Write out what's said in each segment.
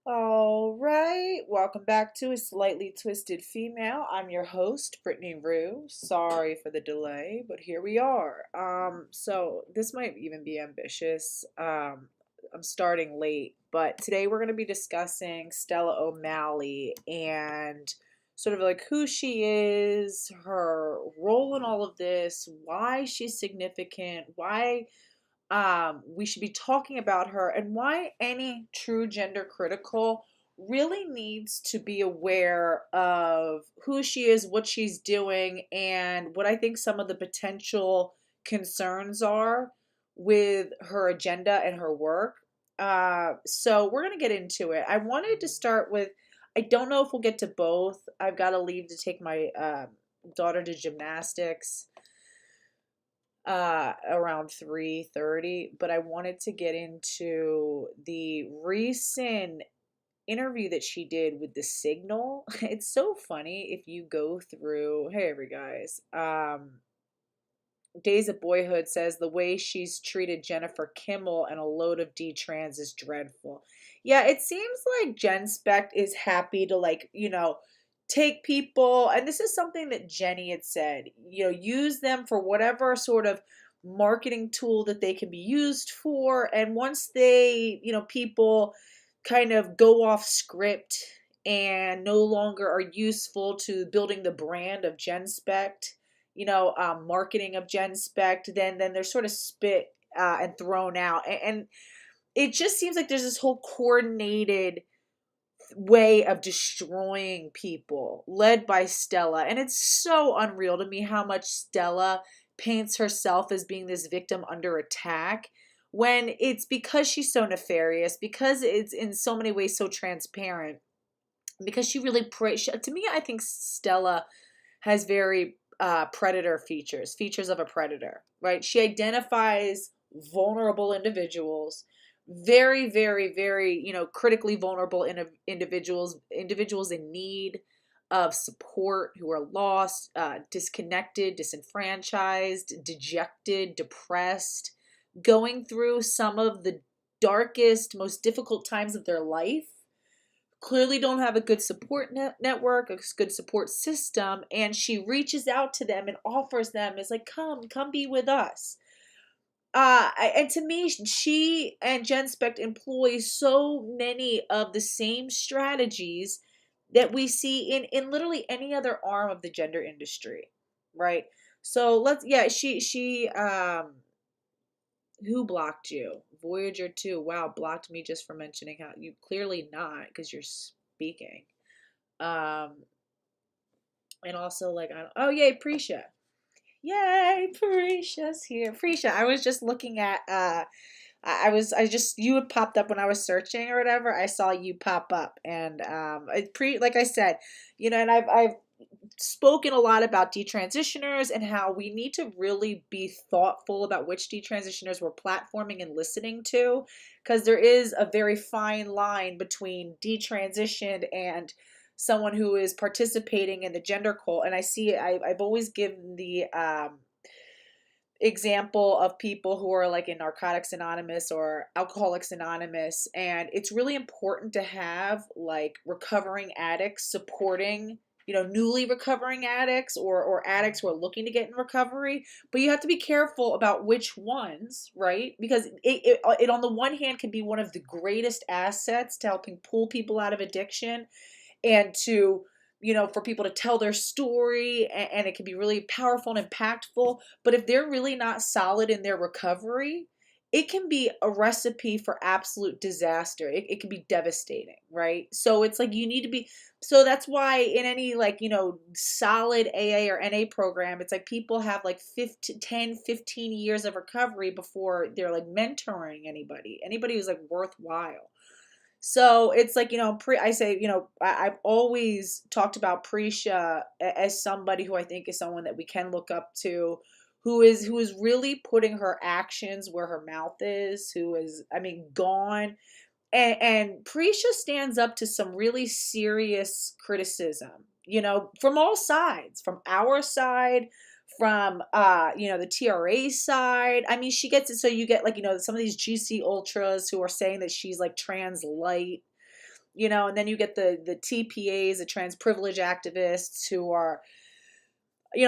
All right, welcome back to A Slightly Twisted Female. I'm your host, Brittany Rue. Sorry for the delay, but here we are. So this might even be ambitious. I'm starting late, but today we're going to be discussing Stella O'Malley and sort of like who she is, her role in all of this, why she's significant, why we should be talking about her, and why any true gender critical really needs to be aware of who she is, what she's doing, and what I think some of the potential concerns are with her agenda and her work. So we're going to get into it. I wanted to start with, I don't know if we'll get to both. I've got to leave to take my daughter to gymnastics around 3:30, but I wanted to get into the recent interview that she did with the Signal. It's so funny if you go through, hey every guys. Days of Boyhood says the way she's treated Jennifer Kimmel and a load of D-trans is dreadful. Yeah, it seems like Genspect is happy to, like, take people, and this is something that Jenny had said, use them for whatever sort of marketing tool that they can be used for. And once they, people kind of go off script and no longer are useful to building the brand of Genspect, marketing of Genspect, then they're sort of spit and thrown out. And it just seems like there's this whole coordinated way of destroying people led by Stella. And it's so unreal to me how much Stella paints herself as being this victim under attack when it's because she's so nefarious, because it's in so many ways so transparent, because she really to me, I think Stella has very predator features of a predator, right? She identifies vulnerable individuals, very, very, very, critically vulnerable individuals in need of support, who are lost, disconnected, disenfranchised, dejected, depressed, going through some of the darkest, most difficult times of their life, clearly don't have a good support network, a good support system, and she reaches out to them and offers them, is like, come be with us. And to me, she and Genspect employ so many of the same strategies that we see in literally any other arm of the gender industry, right? So who blocked you? Voyager 2. Wow, blocked me just for mentioning how you clearly not, because you're speaking. Um, and also like, oh yay, Prisha. Yay, Prisha's here. Prisha, I was just looking at you had popped up when I was searching or whatever. I saw you pop up, and like I said, and I've spoken a lot about detransitioners and how we need to really be thoughtful about which detransitioners we're platforming and listening to, because there is a very fine line between detransitioned and someone who is participating in the gender cult. And I've always given the example of people who are like in Narcotics Anonymous or Alcoholics Anonymous, and it's really important to have like recovering addicts supporting, newly recovering addicts, or addicts who are looking to get in recovery. But you have to be careful about which ones, right? Because it on the one hand can be one of the greatest assets to helping pull people out of addiction, and to, for people to tell their story, and it can be really powerful and impactful. But if they're really not solid in their recovery, it can be a recipe for absolute disaster. It can be devastating, right? So it's like you need to be, so that's why in any, like, solid AA or NA program, it's like people have like 10, 15 years of recovery before they're like mentoring anybody who's like worthwhile. So it's like, I say, I've always talked about Prisha as somebody who I think is someone that we can look up to, who is really putting her actions where her mouth is, who is, I mean, gone. And Prisha stands up to some really serious criticism, from all sides, from our side, from the TRA side. I mean, she gets it. So you get like, some of these GC ultras who are saying that she's like trans light. and then you get the TPAs, the trans privilege activists who are,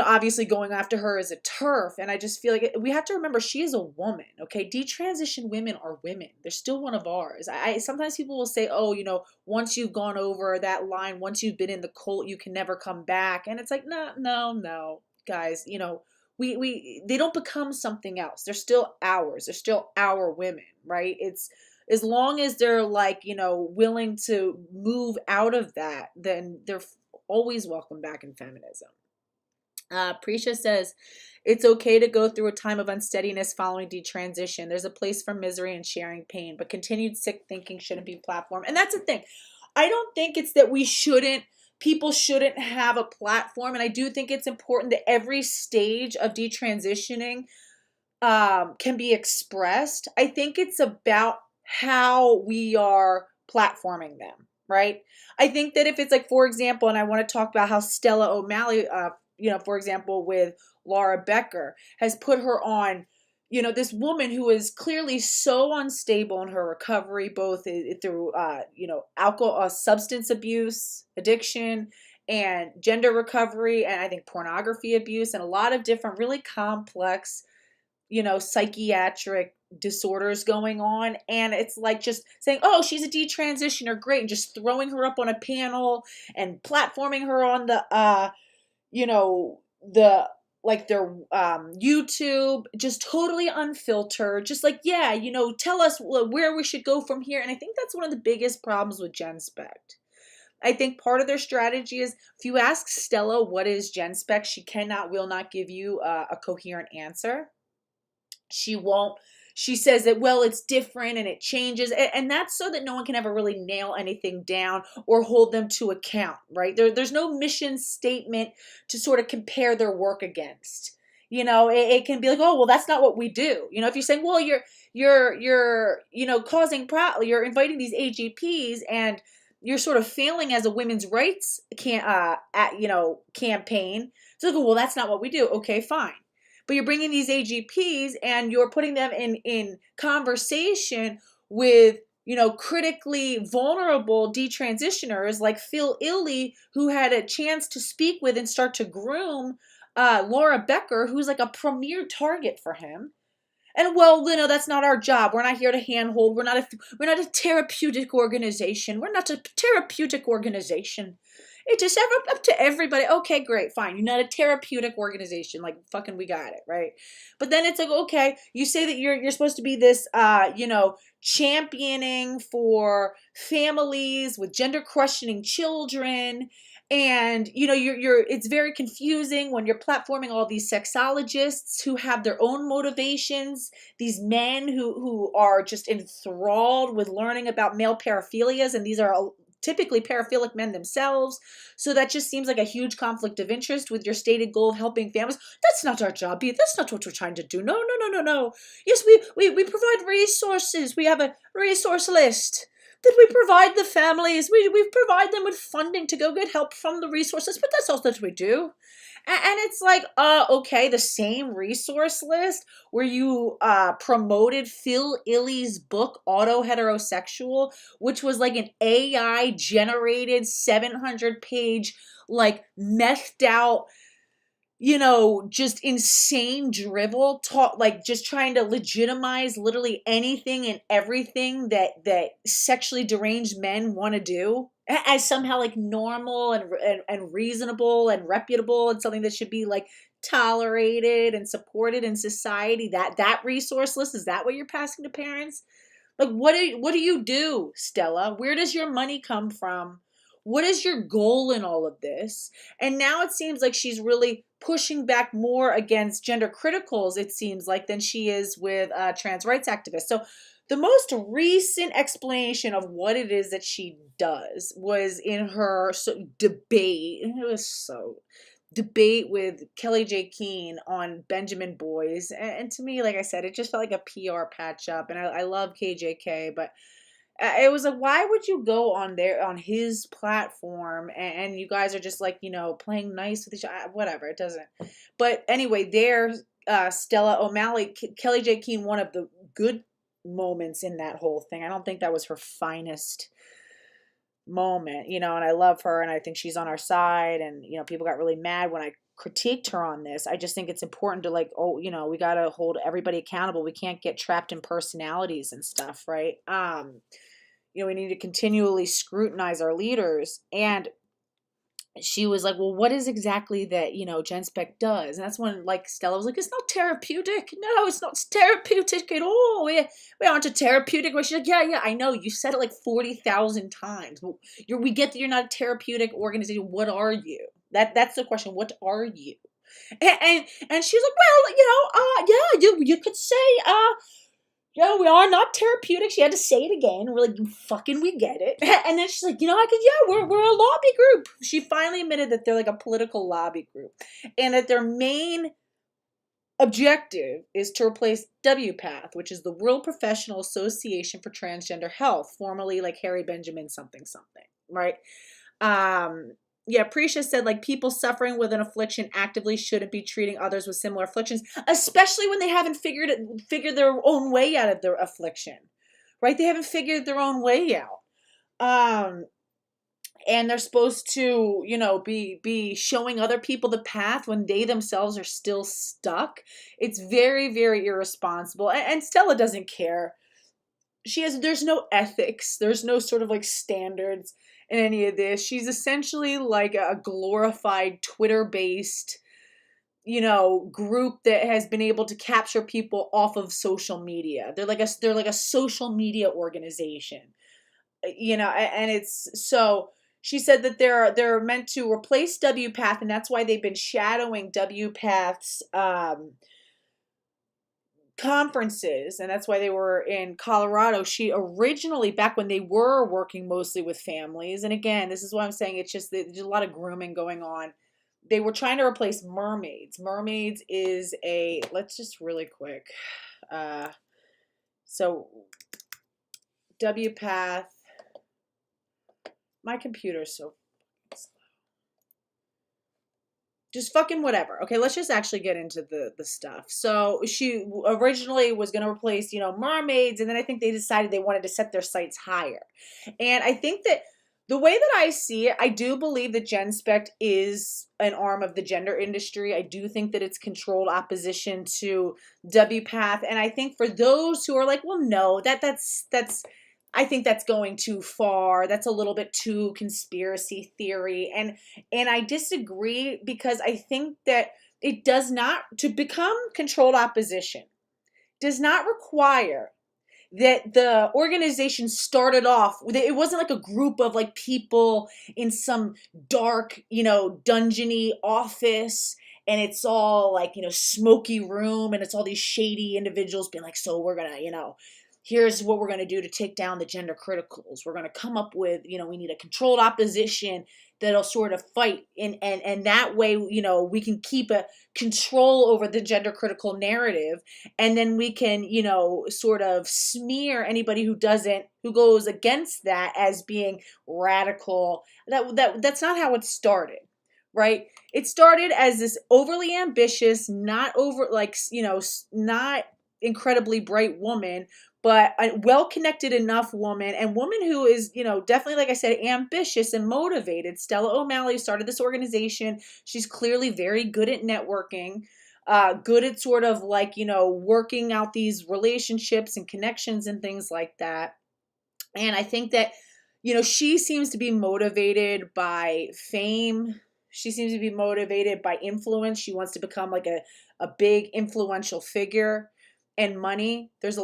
obviously going after her as a turf. And I just feel like we have to remember she is a woman, okay? Detransitioned women are women. They're still one of ours. Sometimes people will say, oh, once you've gone over that line, once you've been in the cult, you can never come back. And it's like, no, no, no, guys, they don't become something else. They're still ours. They're still our women, right? It's as long as they're like, willing to move out of that, then they're always welcome back in feminism. Prisha says, it's okay to go through a time of unsteadiness following detransition. There's a place for misery and sharing pain, but continued sick thinking shouldn't be platformed. And that's the thing. I don't think it's that people shouldn't have a platform. And I do think it's important that every stage of detransitioning can be expressed. I think it's about how we are platforming them, right? I think that if it's like, for example, and I want to talk about how Stella O'Malley, for example, with Laura Becker, has put her on, this woman who is clearly so unstable in her recovery, both through, alcohol, substance abuse, addiction, and gender recovery, and I think pornography abuse, and a lot of different really complex, psychiatric disorders going on. And it's like just saying, oh, she's a detransitioner, great, and just throwing her up on a panel and platforming her on the the like their YouTube, just totally unfiltered, just like, yeah, tell us where we should go from here. And I think that's one of the biggest problems with Genspect. I think part of their strategy is, if you ask Stella what is Genspect, she will not give you a coherent answer. She says that, well, it's different and it changes. And that's so that no one can ever really nail anything down or hold them to account, right? There's no mission statement to sort of compare their work against. It can be like, oh, well, that's not what we do. If you're saying, well, you're causing you're inviting these AGPs and you're sort of failing as a women's rights campaign. So, well, that's not what we do. Okay, fine. But you're bringing these AGPs and you're putting them in conversation with, critically vulnerable detransitioners like Phil Illey, who had a chance to speak with and start to groom Laura Becker, who's like a premier target for him. And well, that's not our job. We're not here to handhold. We're not a therapeutic organization. We're not a therapeutic organization. It is up to everybody. Okay, great, fine. You're not a therapeutic organization. Like, fucking, we got it, right? But then it's like, okay, you say that you're supposed to be this, championing for families with gender questioning children. And, it's very confusing when you're platforming all these sexologists who have their own motivations, these men who are just enthralled with learning about male paraphilias, and these are typically paraphilic men themselves. So that just seems like a huge conflict of interest with your stated goal of helping families. That's not our job, Pete. That's not what we're trying to do. No, no, no, no, no. Yes, we provide resources. We have a resource list that we provide the families. We provide them with funding to go get help from the resources, but that's all that we do. And it's like, okay, the same resource list where you promoted Phil Illey's book, Auto Heterosexual, which was like an AI generated 700-page, like methed out, just insane drivel, like just trying to legitimize literally anything and everything that sexually deranged men want to do as somehow like normal and reasonable and reputable and something that should be like tolerated and supported in society. That resource list, is that what you're passing to parents? Like, what do you do, Stella? Where does your money come from? What is your goal in all of this? And now it seems like she's really pushing back more against gender criticals, it seems like, than she is with trans rights activists. So the most recent explanation of what it is that she does was in her debate. And it was debate with Kelly J. Keene on Benjamin Boys. And to me, like I said, it just felt like a PR patch up. And I love KJK, but it was like, why would you go on his platform and you guys are just like, playing nice with each other, whatever, it doesn't. But anyway, Stella O'Malley, Kelly J. Keene, one of the good moments in that whole thing. I don't think that was her finest moment, and I love her and I think she's on our side. And, people got really mad when I critiqued her on this. I just think it's important to like, oh, we got to hold everybody accountable. We can't get trapped in personalities and stuff, right? We need to continually scrutinize our leaders. And she was like, well, what is exactly that, Genspect does? And that's when, like, Stella was like, it's not therapeutic. No, it's not therapeutic at all. We aren't a therapeutic. She's like, yeah, I know. You said it like 40,000 times. We get that you're not a therapeutic organization. What are you? That's the question. What are you? And she's like, well, yeah, you could say, we are not therapeutic. She had to say it again. We're like, fucking, we get it. And then she's like, we're a lobby group. She finally admitted that they're like a political lobby group and that their main objective is to replace WPATH, which is the World Professional Association for Transgender Health, formerly like Harry Benjamin something, right? Prisha said, like, people suffering with an affliction actively shouldn't be treating others with similar afflictions, especially when they haven't figured their own way out of their affliction, right? They haven't figured their own way out. And they're supposed to, be showing other people the path when they themselves are still stuck. It's very, very irresponsible. And Stella doesn't care. There's no ethics. There's no sort of like standards in any of this. She's essentially like a glorified Twitter-based, group that has been able to capture people off of social media. They're like a social media organization, and it's so. She said that they're meant to replace WPATH, and that's why they've been shadowing WPATH's conferences, and that's why they were in Colorado. She originally, back when they were working mostly with families, and again, this is what I'm saying, it's just there's a lot of grooming going on. They were trying to replace mermaids. Mermaids is let's just really quick. So WPATH, my computer's so slow. Just fucking whatever. Okay, let's just actually get into the stuff. So she originally was going to replace, mermaids, and then I think they decided they wanted to set their sights higher. And I think that the way that I see it, I do believe that Genspect is an arm of the gender industry. I do think that it's controlled opposition to WPATH. And I think for those who are like, well, no, that's I think that's going too far. That's a little bit too conspiracy theory. And I disagree, because I think that it does not, to become controlled opposition, does not require that the organization started off, it wasn't like a group of like people in some dark, dungeony office, and it's all like, smoky room, and it's all these shady individuals being like, so we're gonna, here's what we're going to do to take down the gender criticals. We're going to come up with, we need a controlled opposition that'll sort of fight. And that way, we can keep a control over the gender critical narrative. And then we can, sort of smear anybody who goes against that as being radical. That's not how it started, right? It started as this overly ambitious, not incredibly bright woman, but a well-connected enough woman, and woman who is, definitely, like I said, ambitious and motivated. Stella O'Malley started this organization. She's clearly very good at networking, good at sort of like, working out these relationships and connections and things like that. And I think that, she seems to be motivated by fame. She seems to be motivated by influence. She wants to become like a big influential figure. And money. There's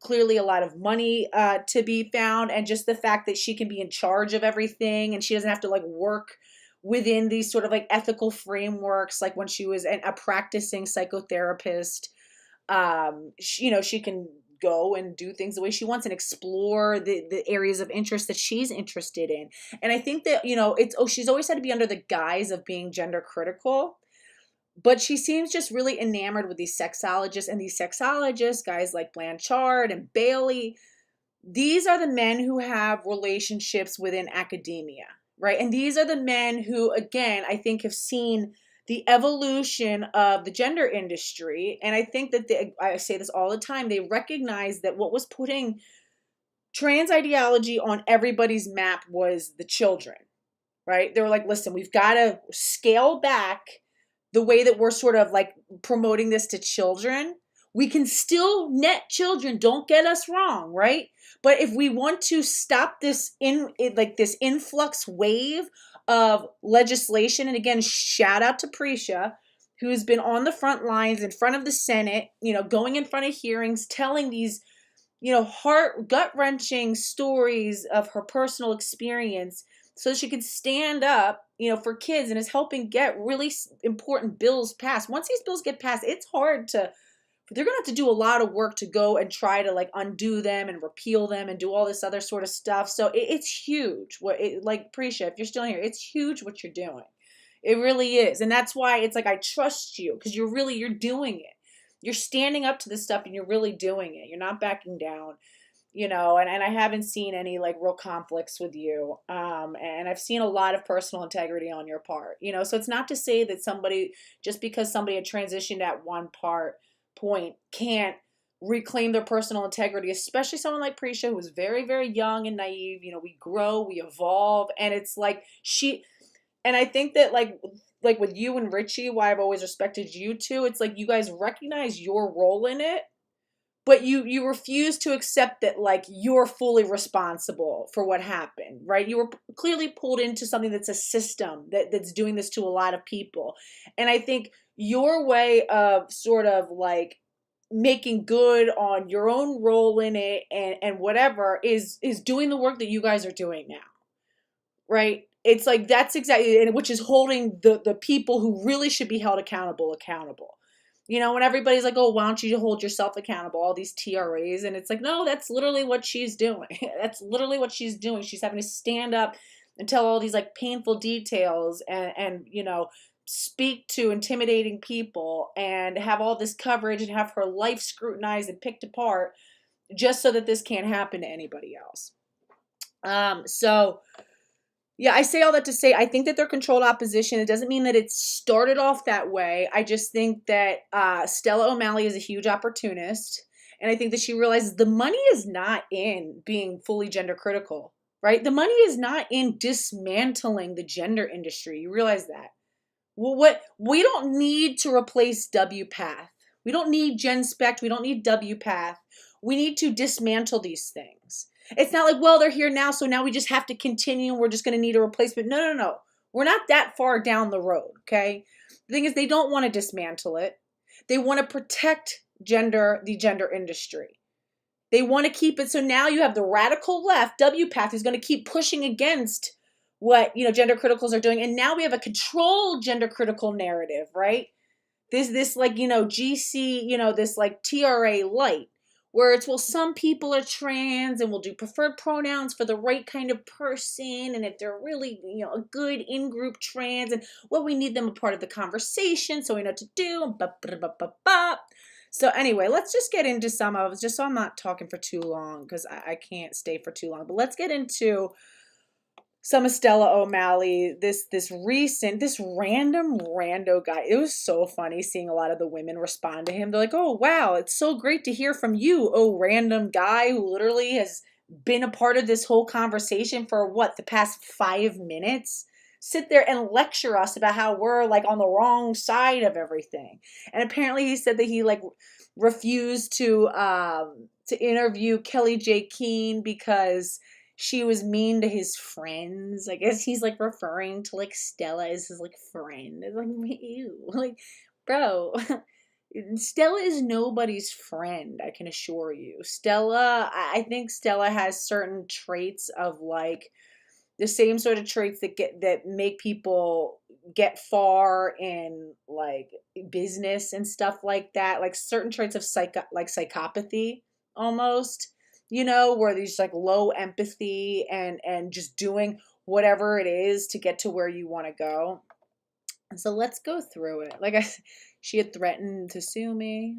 clearly a lot of money to be found, and just the fact that she can be in charge of everything, and she doesn't have to like work within these sort of like ethical frameworks, like when she was a practicing psychotherapist. She can go and do things the way she wants and explore the areas of interest that she's interested in. And I think that, she's always had to be under the guise of being gender critical. But she seems just really enamored with these sexologists, and these sexologists, guys like Blanchard and Bailey, these are the men who have relationships within academia, right? And these are the men who, again, I think have seen the evolution of the gender industry. And I think that I say this all the time, they recognize that what was putting trans ideology on everybody's map was the children, right? They were like, listen, we've got to scale back the way that we're sort of like promoting this to children. We can still net children, don't get us wrong, right? But if we want to stop this this influx wave of legislation, and again, shout out to Prisha, who's been on the front lines in front of the Senate, going in front of hearings, telling these, gut-wrenching stories of her personal experience so she could stand up, for kids, and is helping get really important bills passed. Once these bills get passed, it's hard to, they're going to have to do a lot of work to go and try to like undo them and repeal them and do all this other sort of stuff. So it's huge. Like Prisha, if you're still here, it's huge what you're doing. It really is. And that's why it's like, I trust you, because you're doing it. You're standing up to this stuff and you're really doing it. You're not backing down, and I haven't seen any like real conflicts with you. And I've seen a lot of personal integrity on your part, so it's not to say that just because somebody had transitioned at one point can't reclaim their personal integrity, especially someone like Prisha, who was very, very young and naive. We grow, we evolve, and it's like and I think that like with you and Richie, why I've always respected you two, it's like you guys recognize your role in it, but you refuse to accept that like you're fully responsible for what happened, right? You were clearly pulled into something that's a system that's doing this to a lot of people. And I think your way of sort of like making good on your own role in it and whatever is doing the work that you guys are doing now, right? It's like that's exactly, and which is holding the people who really should be held accountable. When everybody's like, oh, why don't you hold yourself accountable, all these TRAs, and it's like, no, that's literally what she's doing. That's literally what she's doing. She's having to stand up and tell all these like painful details and speak to intimidating people and have all this coverage and have her life scrutinized and picked apart just so that this can't happen to anybody else. So yeah, I say all that to say I think that they're controlled opposition. It doesn't mean that it started off that way. I just think that Stella O'Malley is a huge opportunist. And I think that she realizes the money is not in being fully gender critical, right? The money is not in dismantling the gender industry. You realize that? Well, we don't need to replace WPATH. We don't need Genspect. We don't need WPATH. We need to dismantle these things. It's not like, well, they're here now, so now we just have to continue. We're just going to need a replacement. No. We're not that far down the road, okay? The thing is, they don't want to dismantle it. They want to protect the gender industry. They want to keep it. So now you have the radical left, WPATH, who's going to keep pushing against what, gender criticals are doing. And now we have a controlled gender critical narrative, right? This like, GC, this like TRA light, where it's, well, some people are trans and will do preferred pronouns for the right kind of person. And if they're really, a good in-group trans, and well, we need them a part of the conversation so we know what to do. So anyway, let's just get into some of it, just so I'm not talking for too long, because I can't stay for too long. But let's get into some of Stella O'Malley, this random rando guy. It was so funny seeing a lot of the women respond to him. They're like, oh, wow, it's so great to hear from you, oh, random guy who literally has been a part of this whole conversation for the past 5 minutes. Sit there and lecture us about how we're like on the wrong side of everything. And apparently he said that he like refused to interview Kelly J. Keene because she was mean to his friends. I guess he's like referring to like Stella as his like friend. It's like, ew, like, bro, Stella is nobody's friend, I can assure you. I think Stella has certain traits of like the same sort of traits that make people get far in like business and stuff like that. Like certain traits of psychopathy almost. Where there's like low empathy and just doing whatever it is to get to where you want to go. And so let's go through it. Like she had threatened to sue me.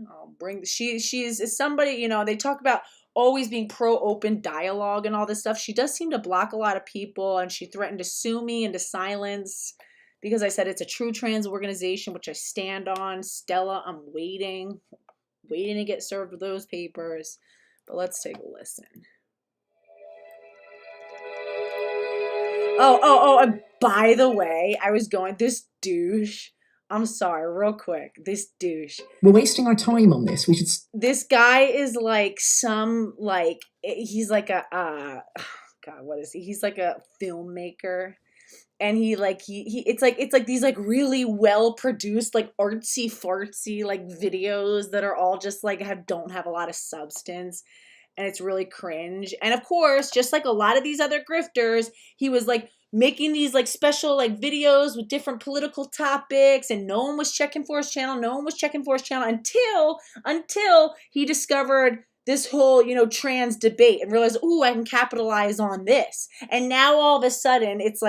She's somebody, they talk about always being pro open dialogue and all this stuff. She does seem to block a lot of people, and she threatened to sue me into silence because I said it's a true trans organization, which I stand on. Stella, I'm waiting to get served with those papers. But let's take a listen. And by the way, this douche. I'm sorry, real quick. This douche. We're wasting our time on this. This guy is like he's like God, what is he? He's like a filmmaker. And he it's like these like really well produced like artsy fartsy like videos that are all just like don't have a lot of substance, and it's really cringe. And of course, just like a lot of these other grifters, he was like making these like special like videos with different political topics, and no one was checking for his channel. No one was checking for his channel until he discovered this whole, trans debate and realized, ooh, I can capitalize on this. And now all of a sudden, his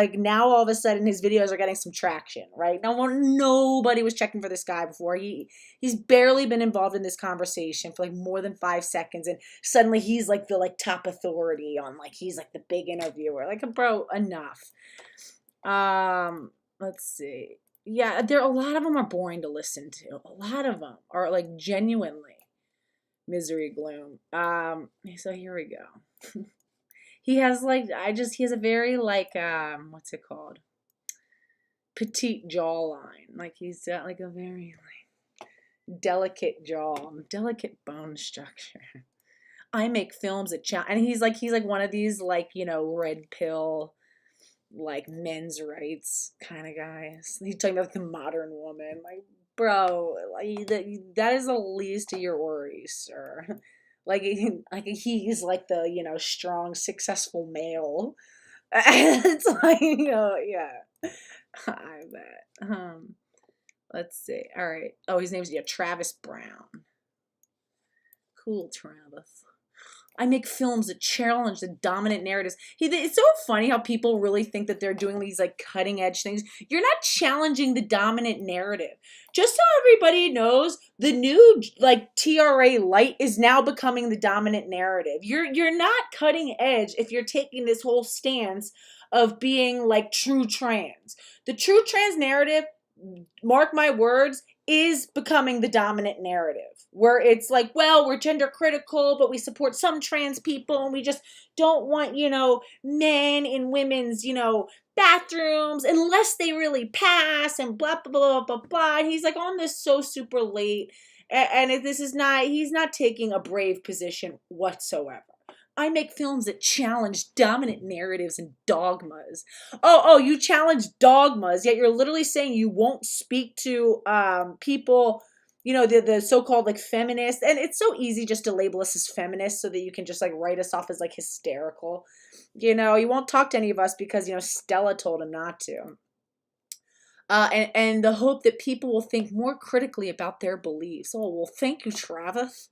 videos are getting some traction, right? Nobody was checking for this guy before. He's barely been involved in this conversation for like more than 5 seconds, and suddenly he's like the like top authority on he's like the big interviewer. Like, bro, enough. Let's see. Yeah, a lot of them are boring to listen to. A lot of them are like genuinely misery gloom. So here we go. He has a very what's it called? Petite jawline. Like he's got like a very delicate jaw, delicate bone structure. I make films at and he's like one of these red pill men's rights kind of guys. He's talking about the modern woman. Like, bro, that is the least of your worries, sir. He's like the strong, successful male. It's yeah. I bet. Let's see. All right. Oh, his name's Travis Brown. Cool, Travis. I make films that challenge the dominant narratives. It's so funny how people really think that they're doing these cutting edge things. You're not challenging the dominant narrative. Just so everybody knows, the new TRA light is now becoming the dominant narrative. You're not cutting edge if you're taking this whole stance of being true trans. The true trans narrative, mark my words, is becoming the dominant narrative, where it's well, we're gender critical, but we support some trans people, and we just don't want, men in women's, bathrooms unless they really pass, and blah, blah, blah, blah, blah. And he's on this so super late. And he's not taking a brave position whatsoever. I make films that challenge dominant narratives and dogmas. Oh, you challenge dogmas, yet you're literally saying you won't speak to people, the so-called feminists. And it's so easy just to label us as feminists so that you can just write us off as hysterical. You won't talk to any of us because, Stella told him not to. And the hope that people will think more critically about their beliefs. Oh, well, thank you, Travis.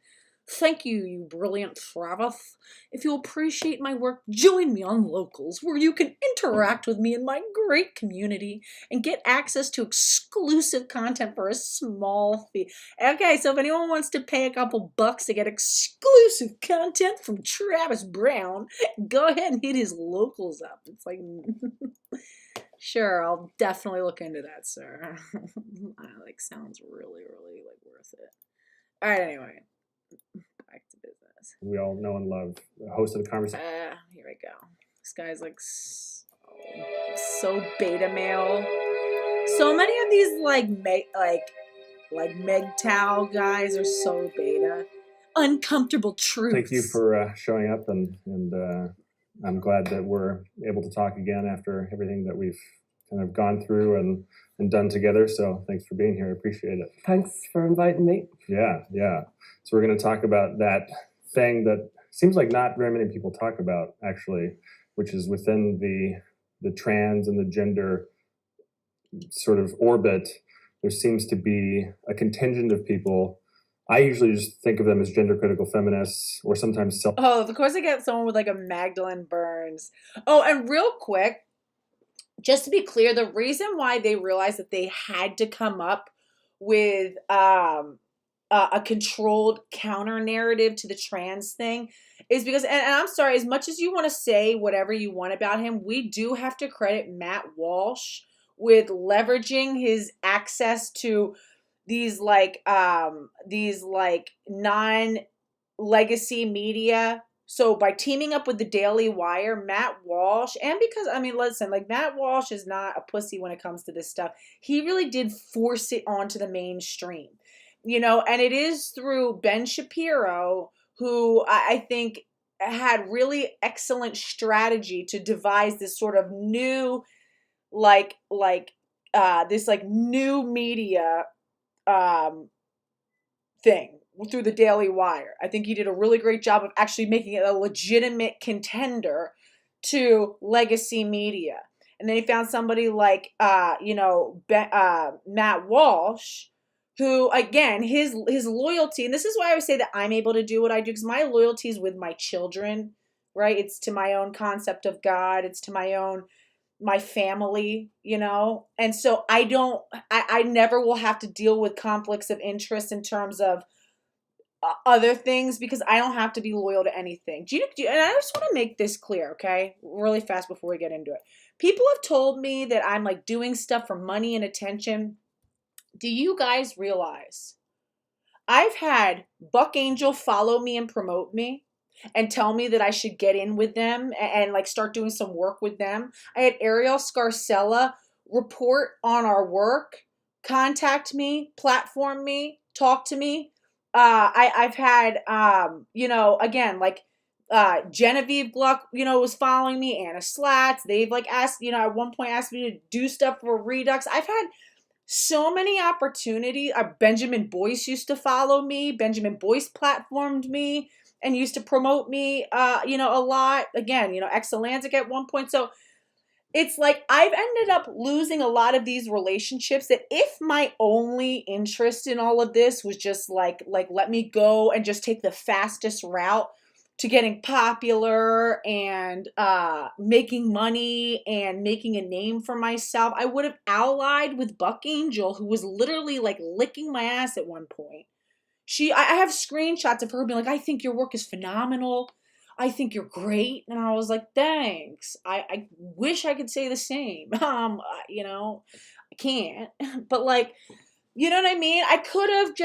Thank you, you brilliant Travis. If you appreciate my work, join me on Locals, where you can interact with me in my great community and get access to exclusive content for a small fee. Okay, so if anyone wants to pay a couple bucks to get exclusive content from Travis Brown, go ahead and hit his Locals up. It's sure, I'll definitely look into that, sir. Sounds really, really worth it. All right, anyway. Back to business. We all know and love the host of the conversation. Here we go. This guy's so beta male. So many of these MGTOW guys are so beta. Uncomfortable truths. Thank you for showing up, and I'm glad that we're able to talk again after everything that we've kind of gone through and done together. So thanks for being here. I appreciate it. Thanks for inviting me. Yeah. So we're going to talk about that thing that seems like not very many people talk about, actually, which is within the trans and the gender sort of orbit. There seems to be a contingent of people. I usually just think of them as gender critical feminists, or sometimes Oh, of course I get someone with a Magdalene Burns. Oh, and real quick, just to be clear, the reason why they realized that they had to come up with a controlled counter narrative to the trans thing is because, and I'm sorry, as much as you want to say whatever you want about him, we do have to credit Matt Walsh with leveraging his access to these non-legacy media So by teaming up with the Daily Wire, Matt Walsh, and because, I mean, listen, like Matt Walsh is not a pussy when it comes to this stuff. He really did force it onto the mainstream, and it is through Ben Shapiro, who I think had really excellent strategy to devise this sort of new, this like new media um, thing through the Daily Wire. I think he did a really great job of actually making it a legitimate contender to legacy media. And then he found somebody like, Matt Walsh, who again, his loyalty, and this is why I always say that I'm able to do what I do, because my loyalty is with my children, right? It's to my own concept of God. It's to my family, and so I never will have to deal with conflicts of interest in terms of other things, because I don't have to be loyal to anything. And I just want to make this clear, okay, really fast before we get into it. People have told me that I'm like doing stuff for money and attention. Do you guys realize I've had Buck Angel follow me and promote me and tell me that I should get in with them and like start doing some work with them? I had Ariel Scarcella report on our work, contact me, platform me, talk to me. I've had, again, like Genevieve Gluck, was following me, Anna Slatz. They've like asked, at one point asked me to do stuff for Redux. I've had so many opportunities. Benjamin Boyce used to follow me. Benjamin Boyce platformed me and used to promote me, a lot. Again, Exalantic at one point. So it's like I've ended up losing a lot of these relationships that if my only interest in all of this was just like let me go and just take the fastest route to getting popular and making money and making a name for myself, I would have allied with Buck Angel, who was literally like licking my ass at one point. I have screenshots of her being like, I think your work is phenomenal. I think you're great. And I was like, thanks. I wish I could say the same. I can't. But like, you know what I mean? I could have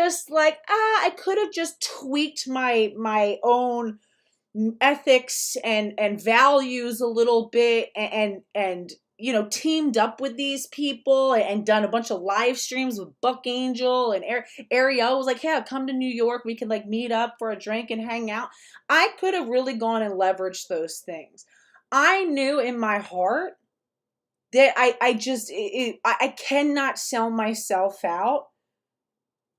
just tweaked my own ethics and values a little bit and teamed up with these people and done a bunch of live streams with Buck Angel and Ariel was like, yeah, come to New York. We can like meet up for a drink and hang out. I could have really gone and leveraged those things. I knew in my heart that I cannot sell myself out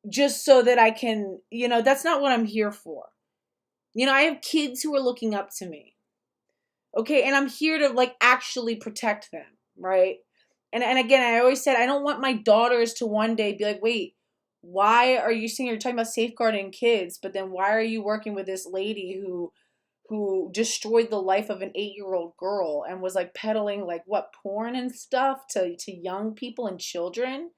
just so that I can, that's not what I'm here for. I have kids who are looking up to me. Okay, and I'm here to like actually protect them, right? And again, I always said I don't want my daughters to one day be like, wait, why are you saying you're talking about safeguarding kids, but then why are you working with this lady who destroyed the life of an 8-year-old girl and was like peddling like what porn and stuff to young people and children?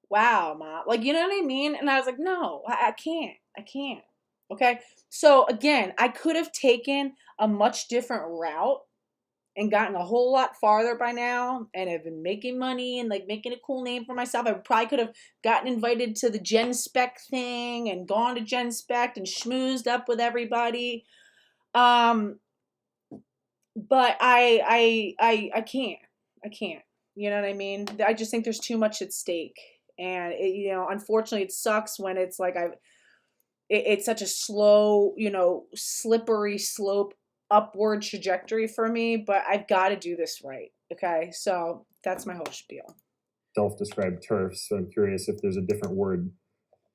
Wow, Mom. Like, you know what I mean? And I was like, no, I can't. Okay. So again, I could have taken a much different route and gotten a whole lot farther by now and have been making money and like making a cool name for myself. I probably could have gotten invited to the Genspect thing and gone to Genspect and schmoozed up with everybody. But I can't, you know what I mean? I just think there's too much at stake. And unfortunately it sucks when it's like it's such a slow, slippery slope upward trajectory for me, but I've got to do this right. Okay. So that's my whole spiel. Self-described TERFs. So I'm curious if there's a different word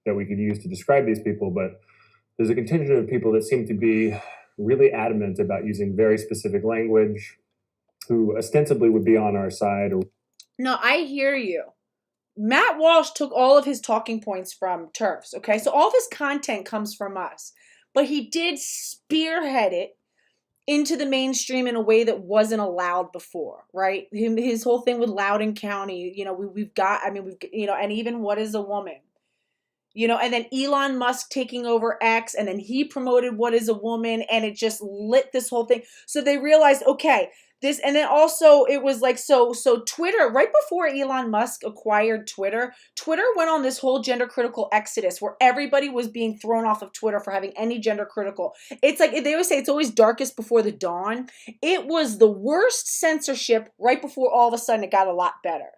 that we could use to describe these people, but there's a contingent of people that seem to be really adamant about using very specific language, who ostensibly would be on our side. No, I hear you. Matt Walsh took all of his talking points from TERFs, okay? So all of his content comes from us. But he did spearhead it into the mainstream in a way that wasn't allowed before, right? His whole thing with Loudoun County, and even What is a Woman? And then Elon Musk taking over X, and then he promoted What is a Woman, and it just lit this whole thing. So they realized, okay, this, and then also it was like, so Twitter, right before Elon Musk acquired Twitter went on this whole gender critical exodus where everybody was being thrown off of Twitter for having any gender critical. It's like they always say it's always darkest before the dawn. It was the worst censorship right before all of a sudden it got a lot better.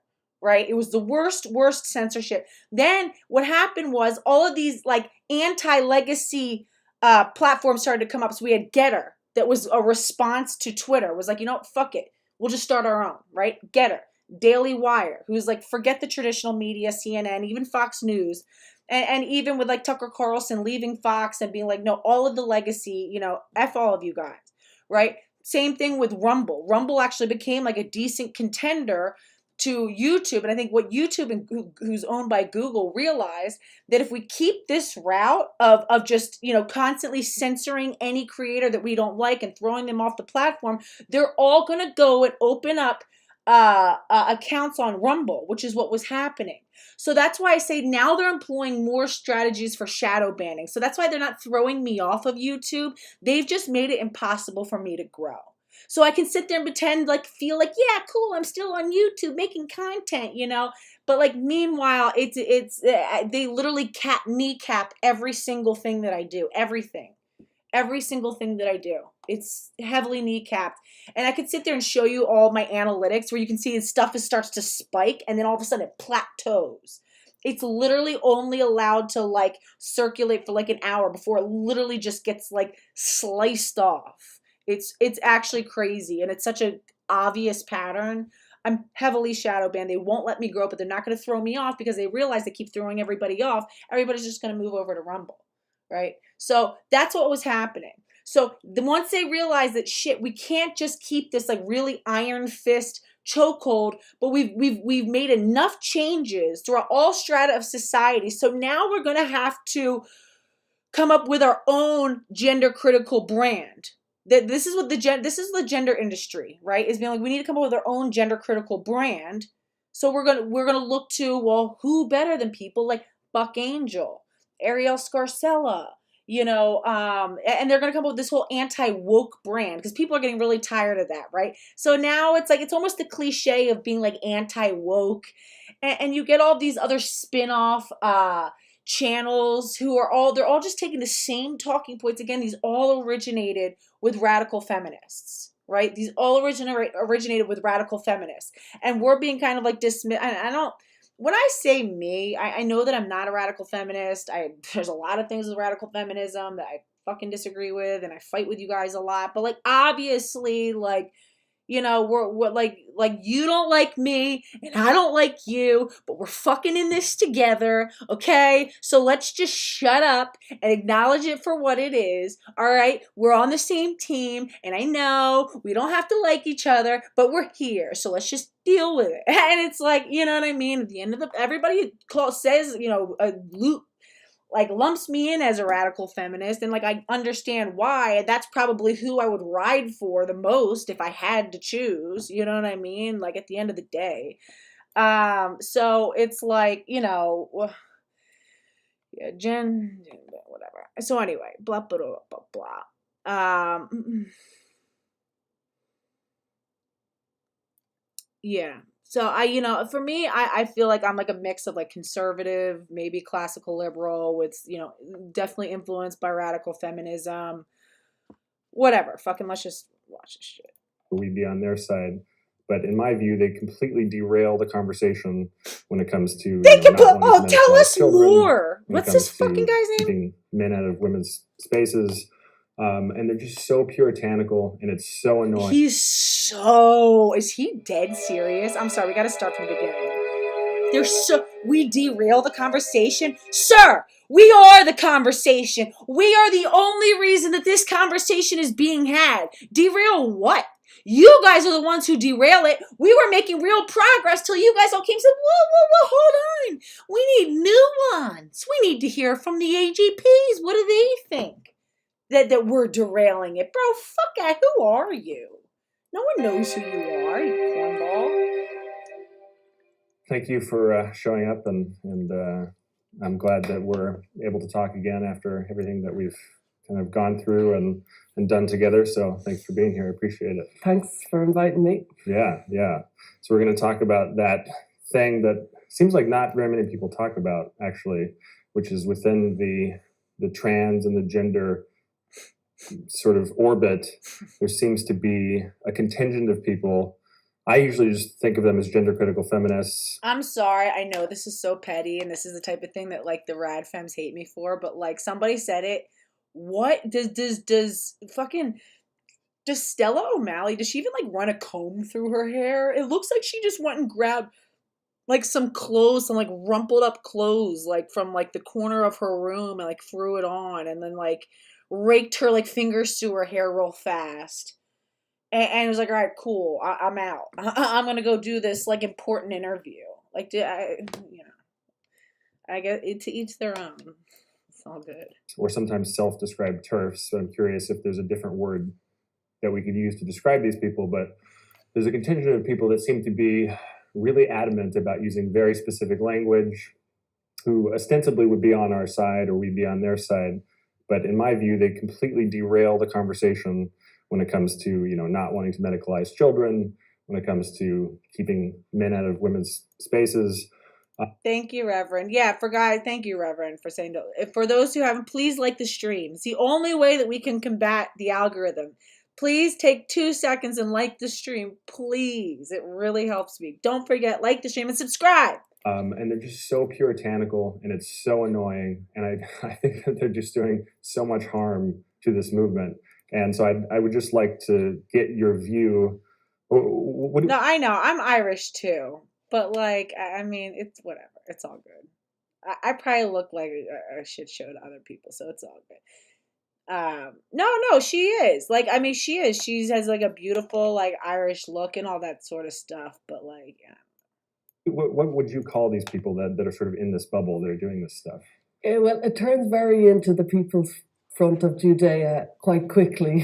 Right? It was the worst censorship. Then what happened was all of these like anti-legacy platforms started to come up. So we had Getter, that was a response to Twitter. It was like, you know what, fuck it. We'll just start our own, right? Getter, Daily Wire, who's like, forget the traditional media, CNN, even Fox News. And even with like Tucker Carlson leaving Fox and being like, no, all of the legacy, you know, F all of you guys, right? Same thing with Rumble. Rumble actually became like a decent contender to YouTube. And I think what YouTube, and who's owned by Google, realized that if we keep this route of just, you know, constantly censoring any creator that we don't like and throwing them off the platform, they're all going to go and open up accounts on Rumble, which is what was happening. So that's why I say now they're employing more strategies for shadow banning. So that's why they're not throwing me off of YouTube. They've just made it impossible for me to grow. So I can sit there and pretend like, feel like, yeah, cool, I'm still on YouTube making content, you know. But like, meanwhile, it's they literally kneecap every single thing that I do, every single thing that I do. It's heavily kneecapped. And I could sit there and show you all my analytics where you can see stuff starts to spike and then all of a sudden it plateaus. It's literally only allowed to like circulate for like an hour before it literally just gets like sliced off. It's actually crazy, and it's such an obvious pattern. I'm heavily shadow banned. They won't let me grow, but they're not going to throw me off because they realize they keep throwing everybody off. Everybody's just going to move over to Rumble, right? So that's what was happening. So once they realize that shit, we can't just keep this like really iron fist chokehold, but we've made enough changes throughout all strata of society. So now we're going to have to come up with our own gender critical brand. That this is what the gender industry, right? Is being like, we need to come up with our own gender critical brand. So we're gonna look to, well, who better than people like Buck Angel, Ariel Scarcella, you know, and they're gonna come up with this whole anti-woke brand because people are getting really tired of that, right? So now it's like, it's almost the cliche of being like anti-woke, and you get all these other spin-off channels who are they're all just taking the same talking points. Again, these all originated with radical feminists, right? These all originated with radical feminists. And we're being kind of like dismissed. I don't, when I say me, I know that I'm not a radical feminist. There's a lot of things with radical feminism that I fucking disagree with, and I fight with you guys a lot. But like, obviously, like, you know, we're like you don't like me and I don't like you, but we're fucking in this together, okay? So let's just shut up and acknowledge it for what it is, all right? We're on the same team, and I know we don't have to like each other, but we're here, so let's just deal with it. And it's like, you know what I mean? At the end of everybody says, you know, like lumps me in as a radical feminist, and like I understand why, and that's probably who I would ride for the most if I had to choose, you know what I mean? Like at the end of the day. So it's like, you know, yeah, whatever. So anyway, blah blah blah blah. Yeah. So you know, for me, I feel like I'm like a mix of like conservative, maybe classical liberal with, you know, definitely influenced by radical feminism. Whatever. Fucking let's just watch this shit. We'd be on their side. But in my view, they completely derail the conversation when it comes to tell us more. What's this fucking guy's name? Keeping men out of women's spaces. And they're just so puritanical, and it's so annoying. Is he dead serious? I'm sorry, we gotta start from the beginning. We derail the conversation? Sir, we are the conversation. We are the only reason that this conversation is being had. Derail what? You guys are the ones who derail it. We were making real progress till you guys all came and said, whoa, hold on. We need nuance. We need to hear from the AGPs. What do they think? That we're derailing it. Bro, fuck that. Who are you? No one knows who you are, you cornball. Thank you for showing up, and I'm glad that we're able to talk again after everything that we've kind of gone through and done together. So thanks for being here. I appreciate it. Thanks for inviting me. Yeah. So we're going to talk about that thing that seems like not very many people talk about, actually, which is within the trans and the gender sort of orbit. There seems to be a contingent of people. I usually just think of them as gender critical feminists. I'm sorry, I know this is so petty, and this is the type of thing that like the rad femmes hate me for, but like somebody said it. What does Stella O'Malley, does she even like run a comb through her hair? It looks like she just went and grabbed like some clothes, some like rumpled up clothes, like from like the corner of her room and like threw it on and then like raked her like fingers through her hair real fast. And it was like, all right, cool, I'm out. I'm gonna go do this like important interview. Like, I guess to each their own. It's all good. Or sometimes self-described TERFs. So I'm curious if there's a different word that we could use to describe these people, but there's a contingent of people that seem to be really adamant about using very specific language, who ostensibly would be on our side or we'd be on their side. But in my view, they completely derail the conversation when it comes to, not wanting to medicalize children, when it comes to keeping men out of women's spaces. Thank you, Reverend. Yeah, thank you, Reverend, for saying that. For those who haven't, please like the stream. It's the only way that we can combat the algorithm. Please take 2 seconds and like the stream, please. It really helps me. Don't forget, like the stream and subscribe. And they're just so puritanical, and it's so annoying. And I think that they're just doing so much harm to this movement. And so I would just like to get your view. No, I know. I'm Irish too. But like, I mean, it's whatever. It's all good. I probably look like a shit show to other people, so it's all good. No, she is. Like, I mean, she is. She has like a beautiful like Irish look and all that sort of stuff. But like, yeah. What would you call these people that are sort of in this bubble that are doing this stuff? Well, it turns very into the people's front of Judea quite quickly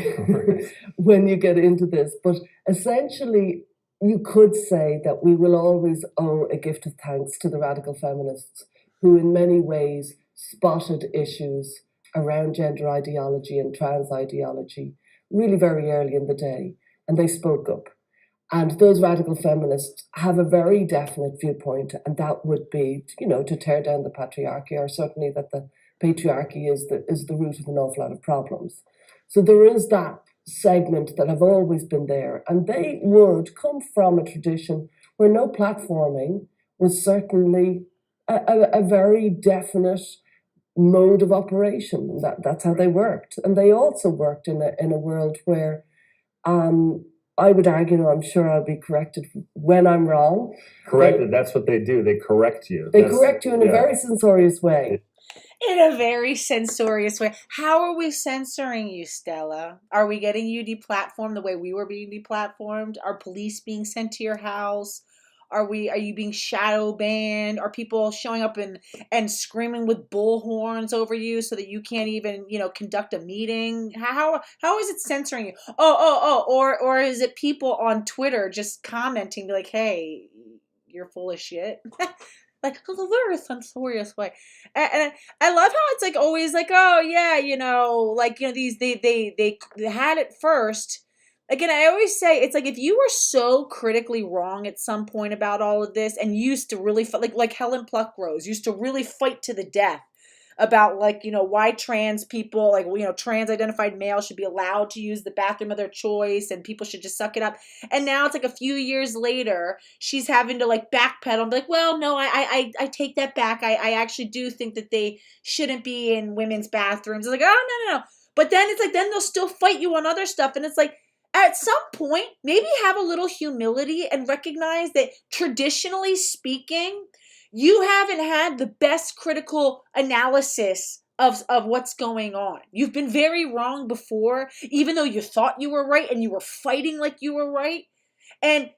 when you get into this. But essentially, you could say that we will always owe a gift of thanks to the radical feminists who in many ways spotted issues around gender ideology and trans ideology really very early in the day, and they spoke up. And those radical feminists have a very definite viewpoint, and that would be, to tear down the patriarchy, or certainly that the patriarchy is the root of an awful lot of problems. So there is that segment that have always been there, and they would come from a tradition where no platforming was certainly a very definite mode of operation. That's how they worked. And they also worked in a world where I would argue, I'm sure I'll be corrected when I'm wrong. Corrected, that's what they do. They correct you. They correct you in a very censorious way. In a very censorious way. How are we censoring you, Stella? Are we getting you deplatformed the way we were being deplatformed? Are police being sent to your house? Are you being shadow banned? Are people showing up and screaming with bullhorns over you so that you can't even, conduct a meeting? How is it censoring you? Or is it people on Twitter just commenting like, hey, you're full of shit? Like a very censorious way. And I love how it's like always like, oh yeah, these they had it first. Again, I always say, it's like if you were so critically wrong at some point about all of this and used to really fight, like Helen Pluckrose used to really fight to the death about why trans people, trans identified males should be allowed to use the bathroom of their choice and people should just suck it up. And now it's like a few years later, she's having to backpedal and be like, well, no, I take that back. I actually do think that they shouldn't be in women's bathrooms. It's like, oh, no. But then it's like, then they'll still fight you on other stuff. And it's like, at some point, maybe have a little humility and recognize that traditionally speaking, you haven't had the best critical analysis of what's going on. You've been very wrong before, even though you thought you were right and you were fighting like you were right. And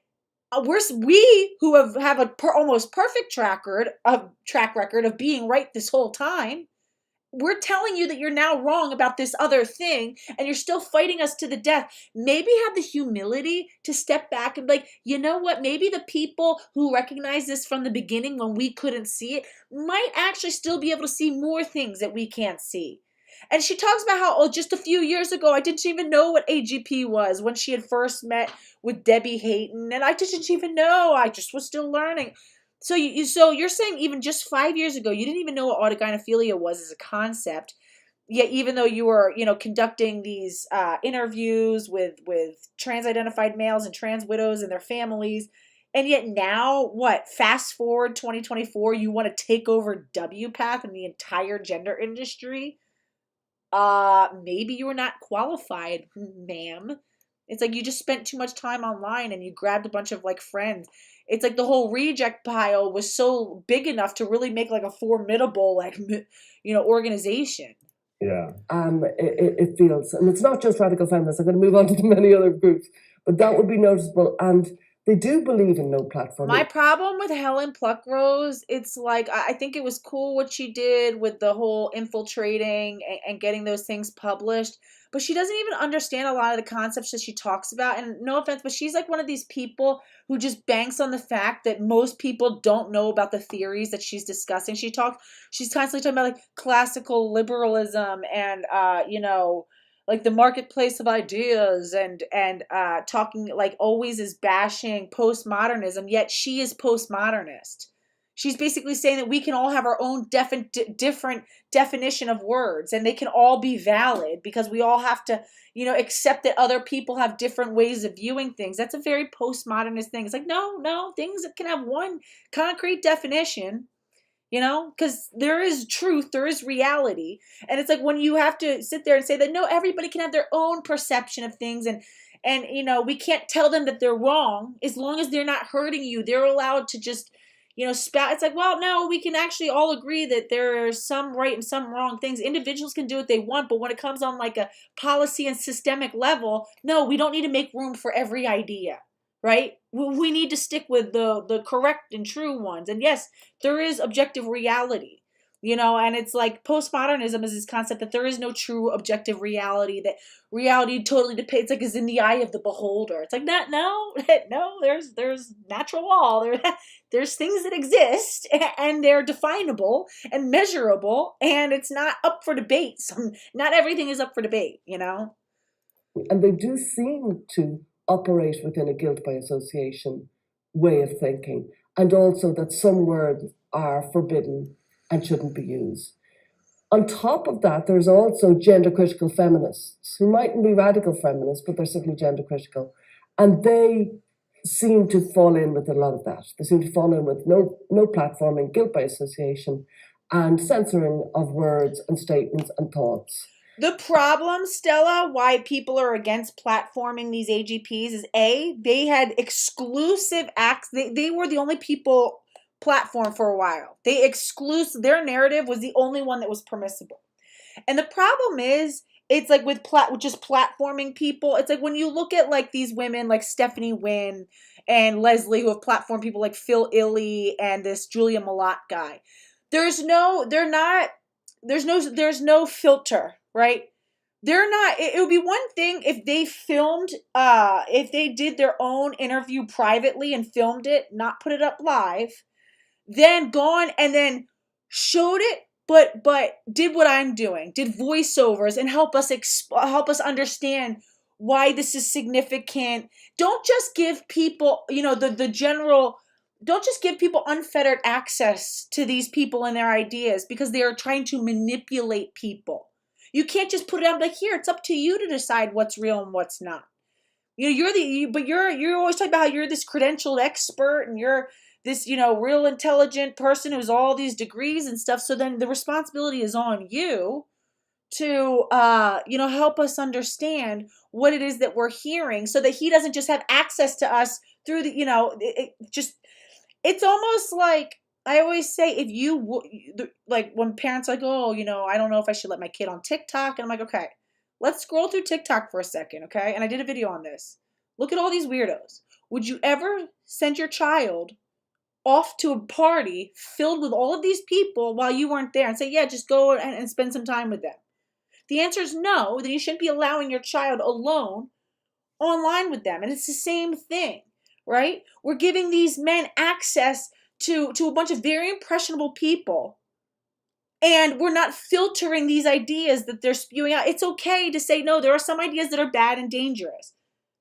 we who have a almost perfect track record of being right this whole time, we're telling you that you're now wrong about this other thing and you're still fighting us to the death. Maybe have the humility to step back and be like, you know what? Maybe the people who recognize this from the beginning when we couldn't see it might actually still be able to see more things that we can't see. And she talks about how, oh, just a few years ago, I didn't even know what AGP was when she had first met with Debbie Hayton, and I didn't even know. I just was still learning. So so you're saying even just 5 years ago, you didn't even know what autogynephilia was as a concept. Yet, even though you were, conducting these interviews with trans-identified males and trans widows and their families, and yet now, what? Fast forward 2024, you want to take over WPATH and the entire gender industry? Maybe you were not qualified, ma'am. It's like you just spent too much time online and you grabbed a bunch of like friends. It's like the whole reject pile was so big enough to really make like a formidable organization. Yeah. It feels, and it's not just radical feminists. I'm going to move on to the many other groups, but that would be noticeable. And they do believe in no platform. My problem with Helen Pluckrose, it's like, I think it was cool what she did with the whole infiltrating and getting those things published, but she doesn't even understand a lot of the concepts that she talks about. And no offense, but she's like one of these people who just banks on the fact that most people don't know about the theories that she's discussing. She's constantly talking about like classical liberalism and, like the marketplace of ideas and talking like always is bashing postmodernism, yet she is postmodernist. She's basically saying that we can all have our own different definition of words and they can all be valid because we all have to, accept that other people have different ways of viewing things. That's a very postmodernist thing. It's like, no, things can have one concrete definition. Because there is truth, there is reality. And it's like when you have to sit there and say that, no, everybody can have their own perception of things. And we can't tell them that they're wrong as long as they're not hurting you. They're allowed to just, spout. It's like, well, no, we can actually all agree that there are some right and some wrong things. Individuals can do what they want. But when it comes on like a policy and systemic level, no, we don't need to make room for every idea. Right? We need to stick with the correct and true ones. And yes, there is objective reality, and it's like postmodernism is this concept that there is no true objective reality, that reality totally depends, like is in the eye of the beholder. It's like, no, there's natural law. There's things that exist and they're definable and measurable, and it's not up for debate. Not everything is up for debate, And they do seem to operate within a guilt by association way of thinking, and also that some words are forbidden and shouldn't be used. On top of that, there's also gender critical feminists who mightn't be radical feminists, but they're certainly gender critical. And they seem to fall in with a lot of that. They seem to fall in with no platforming, guilt by association, and censoring of words and statements and thoughts. The problem, Stella, why people are against platforming these AGPs is they had exclusive acts. They were the only people platformed for a while. Their narrative was the only one that was permissible. And the problem is, it's like with just platforming people. It's like when you look at like these women like Stephanie Wynn and Leslie who have platformed people like Phil Illey and this Julia Malott guy. There's no filter. Right? They're not, it would be one thing if they filmed, if they did their own interview privately and filmed it, not put it up live, then gone and then showed it, but did what I'm doing, did voiceovers and help us understand why this is significant. Don't just give people, don't just give people unfettered access to these people and their ideas because they are trying to manipulate people. You can't just put it out like, here, it's up to you to decide what's real and what's not. You're always talking about how you're this credentialed expert and you're this, real intelligent person who has all these degrees and stuff. So then the responsibility is on you to, help us understand what it is that we're hearing so that he doesn't just have access to us through it's almost like, I always say, if you, like when parents are like, oh, I don't know if I should let my kid on TikTok. And I'm like, okay, let's scroll through TikTok for a second, okay? And I did a video on this. Look at all these weirdos. Would you ever send your child off to a party filled with all of these people while you weren't there and say, yeah, just go and spend some time with them? The answer is no. Then you shouldn't be allowing your child alone online with them. And it's the same thing, right? We're giving these men access to a bunch of very impressionable people. And we're not filtering these ideas that they're spewing out. It's okay to say, no, there are some ideas that are bad and dangerous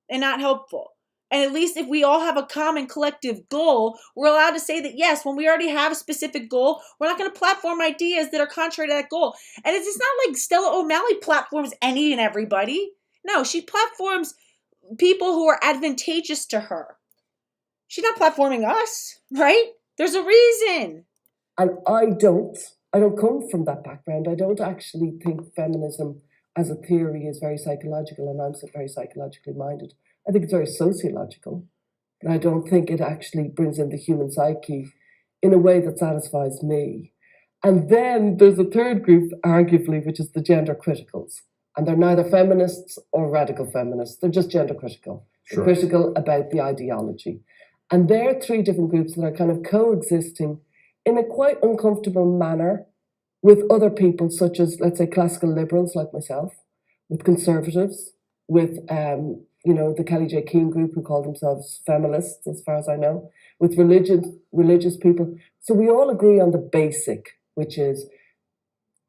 and not helpful. And at least if we all have a common collective goal, we're allowed to say that, yes, when we already have a specific goal, we're not going to platform ideas that are contrary to that goal. And it's not like Stella O'Malley platforms any and everybody. No, she platforms people who are advantageous to her. She's not platforming us, right? There's a reason. And I don't come from that background. I don't actually think feminism as a theory is very psychological, and I'm very psychologically minded. I think it's very sociological, and I don't think it actually brings in the human psyche in a way that satisfies me. And then there's a third group, arguably, which is the gender criticals. And they're neither feminists or radical feminists. They're just gender critical. They're critical about the ideology. And they're three different groups that are kind of coexisting in a quite uncomfortable manner with other people, such as, let's say, classical liberals like myself, with conservatives, with, the Kelly J. Keane group who call themselves feminists, as far as I know, with religious people. So we all agree on the basic, which is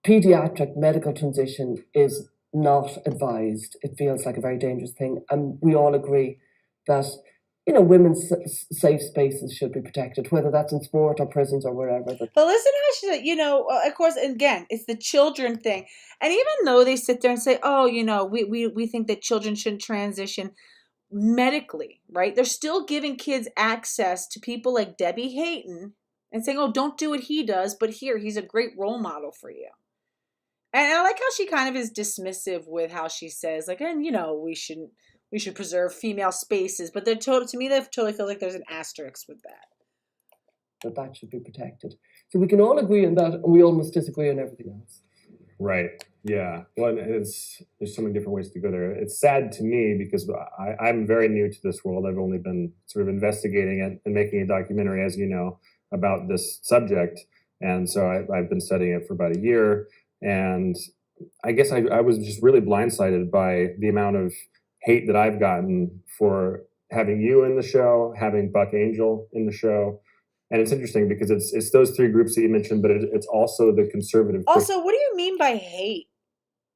pediatric medical transition is not advised. It feels like a very dangerous thing. And we all agree that, women's safe spaces should be protected, whether that's in sport or prisons or wherever. But listen how she, of course, again, it's the children thing. And even though they sit there and say, oh, we think that children shouldn't transition medically, right? They're still giving kids access to people like Debbie Hayton and saying, oh, don't do what he does, but here, he's a great role model for you. And I like how she kind of is dismissive with how she says, like, and we should preserve female spaces, but they're to me, they totally feel like there's an asterisk with that. That should be protected. So we can all agree on that, and we almost disagree on everything else. Right. Yeah. Well, there's so many different ways to go there. It's sad to me because I'm very new to this world. I've only been sort of investigating it and making a documentary, as you know, about this subject. And so I've been studying it for about a year. And I guess I was just really blindsided by the amount of hate that I've gotten for having you in the show, having Buck Angel in the show. And it's interesting because it's those three groups that you mentioned, but it's also the conservative. Also, what do you mean by hate?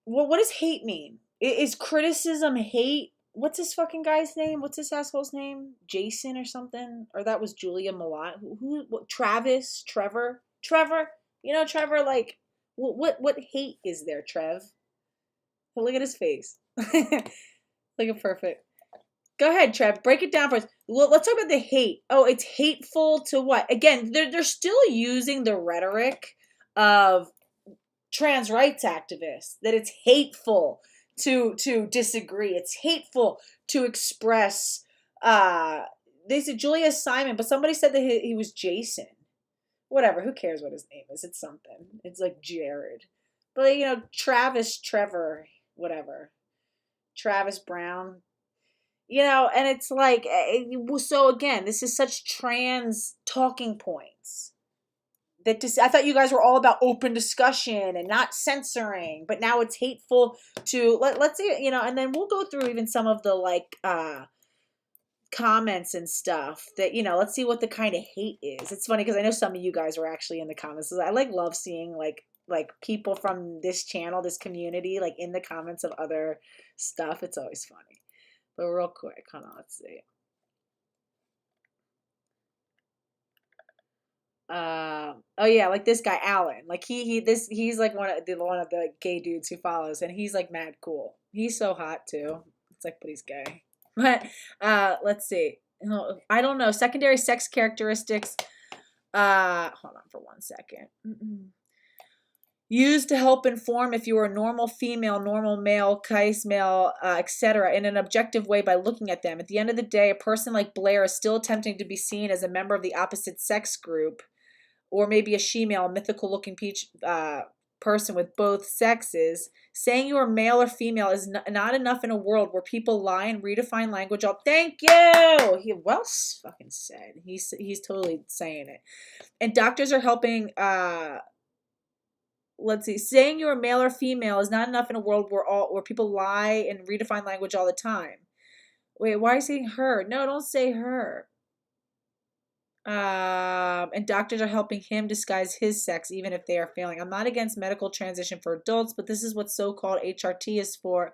What does hate mean? Is criticism hate? What's this fucking guy's name? What's this asshole's name? Jason or something? Or that was Julia Malott? Travis? Trevor? Trevor? Trevor, like, what hate is there, Trev? Look at his face. Like a perfect. Go ahead, Trev. Break it down for us. Well, let's talk about the hate. Oh, it's hateful to what? Again, they're still using the rhetoric of trans rights activists, that it's hateful to disagree. It's hateful to express. They said Julia Simon, but somebody said that he was Jason. Whatever. Who cares what his name is? It's something. It's like Jared. But Travis, Trevor, whatever. Travis Brown. And it's like, so again, this is such trans talking points. I thought you guys were all about open discussion and not censoring, but now it's hateful to, let's see, and then we'll go through even some of the comments and stuff that, let's see what the kind of hate is. It's funny because I know some of you guys were actually in the comments. I love seeing like people from this channel, this community, like in the comments of other stuff. It's always funny. But real quick, hold on, let's see. Oh yeah, like this guy Alan. Like he's like one of the gay dudes who follows, and he's like mad cool. He's so hot too. It's like, but he's gay. But let's see. I don't know. Secondary sex characteristics. Hold on for 1 second. Used to help inform if you are a normal female, normal male, Kais male, etc., in an objective way by looking at them. At the end of the day, a person like Blair is still attempting to be seen as a member of the opposite sex group, or maybe a she-male, mythical-looking person with both sexes. Saying you are male or female is not enough in a world where people lie and redefine language. Thank you! He well fucking said. He's totally saying it. And doctors are helping... let's see. Saying you're male or female is not enough in a world where people lie and redefine language all the time. Wait, why are you saying her? No, don't say her. And doctors are helping him disguise his sex even if they are failing. I'm not against medical transition for adults, but this is what so-called HRT is for.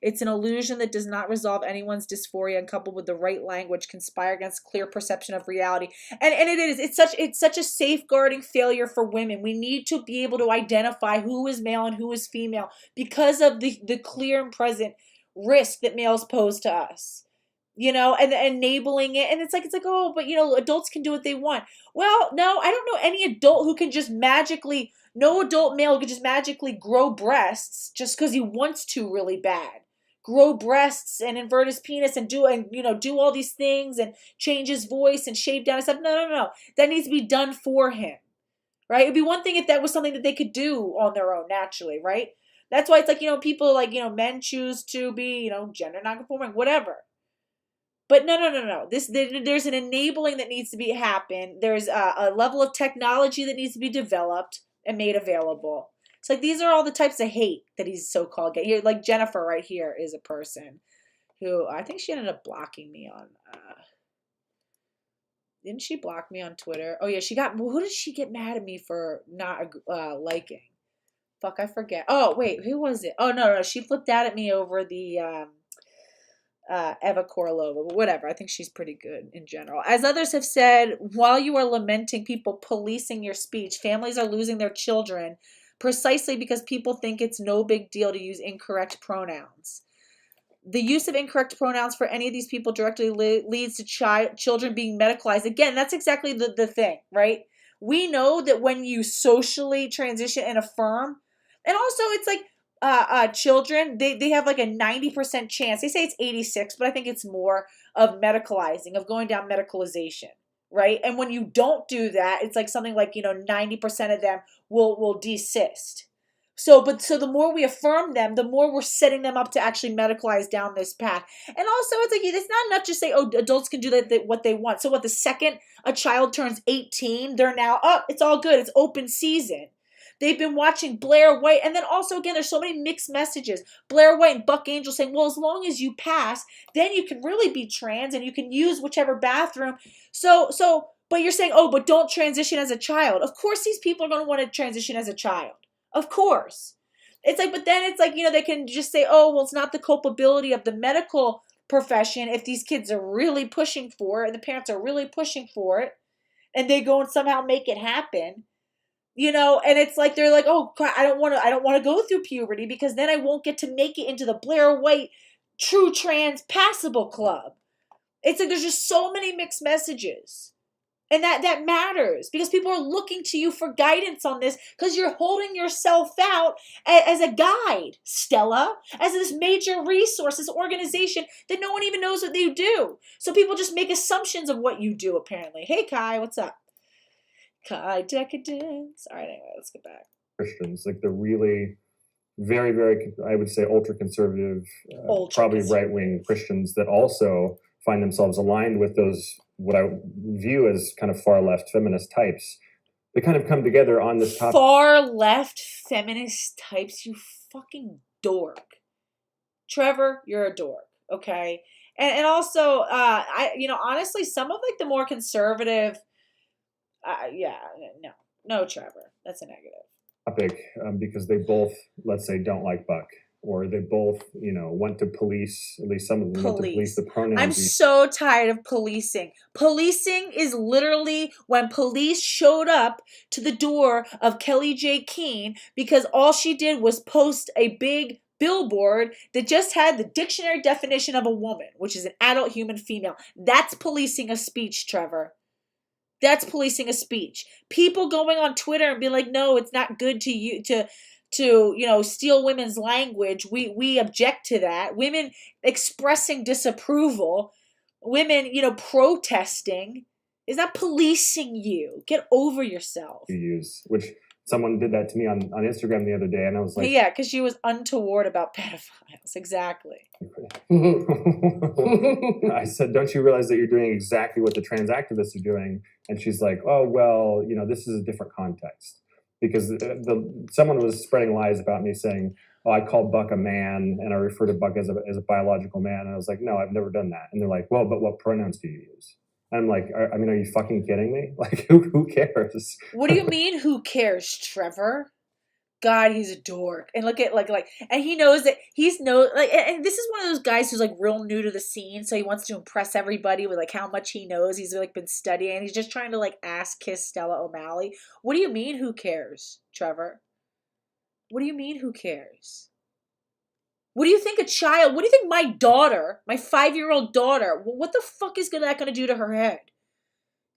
It's an illusion that does not resolve anyone's dysphoria, and coupled with the right language conspire against clear perception of reality. And it is, it's such a safeguarding failure for women. We need to be able to identify who is male and who is female because of the clear and present risk that males pose to us. And enabling it. And it's like, oh, but adults can do what they want. Well, no, I don't know any adult who can just magically, no adult male can just magically grow breasts just because he wants to really bad. Grow breasts and invert his penis and do all these things and change his voice and shave down and stuff. No. That needs to be done for him. Right? It'd be one thing if that was something that they could do on their own naturally, right? That's why it's like, people like, men choose to be, gender nonconforming, whatever. But no. There's an enabling that needs to be happen. There's a level of technology that needs to be developed and made available. It's like these are all the types of hate that he's so-called getting. Like Jennifer right here is a person who I think she ended up blocking me on. Didn't she block me on Twitter? Oh yeah, who did she get mad at me for not liking? Fuck, I forget. Oh wait, who was it? Oh no, she flipped out at me over the Eva Korolova, but whatever. I think she's pretty good in general. As others have said, while you are lamenting people policing your speech, families are losing their children precisely because people think it's no big deal to use incorrect pronouns. The use of incorrect pronouns for any of these people directly leads to children being medicalized. Again, that's exactly the thing, right? We know that when you socially transition and affirm, and also it's like children, they have like a 90% chance. They say it's 86, but I think it's more of medicalizing, of going down medicalization, right? And when you don't do that, it's like something like, 90% of them will desist. So the more we affirm them, the more we're setting them up to actually medicalize down this path. And also, it's like, it's not enough to say, oh, adults can do what they want. So what, the second a child turns 18, they're now, it's all good. It's open season. They've been watching Blair White. And then also, again, there's so many mixed messages. Blair White and Buck Angel saying, well, as long as you pass, then you can really be trans and you can use whichever bathroom. But you're saying, oh, but don't transition as a child. Of course, these people are going to want to transition as a child. Of course. It's like, but then it's like, they can just say, oh, well, it's not the culpability of the medical profession if these kids are really pushing for it and the parents are really pushing for it and they go and somehow make it happen. And it's like, they're like, oh, I don't want to go through puberty because then I won't get to make it into the Blair White true trans passable club. It's like, there's just so many mixed messages. And that matters because people are looking to you for guidance on this because you're holding yourself out as a guide, Stella, as this major resource, this organization that no one even knows what they do. So people just make assumptions of what you do, apparently. Hey, Kai, what's up? Kai Decadence. All right, anyway, let's get back. Christians, like the really very, very, I would say, ultra-conservative, probably right-wing Christians that also find themselves aligned with those what I view as kind of far left feminist types. They kind of come together on this topic. Far left feminist types, you fucking dork. Trevor, you're a dork, okay? And also, honestly, some of like the more conservative, no, Trevor, that's a negative. Topic because they both, let's say, don't like Buck. Or they both, want to police, at least some of them want to police the pronouns. I'm so tired of policing. Policing is literally when police showed up to the door of Kelly J. Keene because all she did was post a big billboard that just had the dictionary definition of a woman, which is an adult human female. That's policing a speech, Trevor. That's policing a speech. People going on Twitter and being like, no, it's not good to steal women's language. We object to that. Women expressing disapproval, women, protesting is not policing you. Get over yourself. Which someone did that to me on Instagram the other day, and I was like, yeah, because she was untoward about pedophiles. Exactly. I said, don't you realize that you're doing exactly what the trans activists are doing? And she's like, oh, well, this is a different context. Because someone was spreading lies about me saying, oh, I call Buck a man and I refer to Buck as a biological man. And I was like, no, I've never done that. And they're like, well, but what pronouns do you use? I'm like, I mean, are you fucking kidding me? Like, who cares? What do you mean, who cares, Trevor? God, he's a dork. And look at and he knows that and this is one of those guys who's like real new to the scene, so he wants to impress everybody with like how much he knows. He's like been studying. He's just trying to like ass kiss Stella O'Malley. What do you mean, who cares, Trevor? What do you mean, who cares? What do you think what do you think my daughter, my 5-year-old daughter, what the fuck is that gonna do to her head?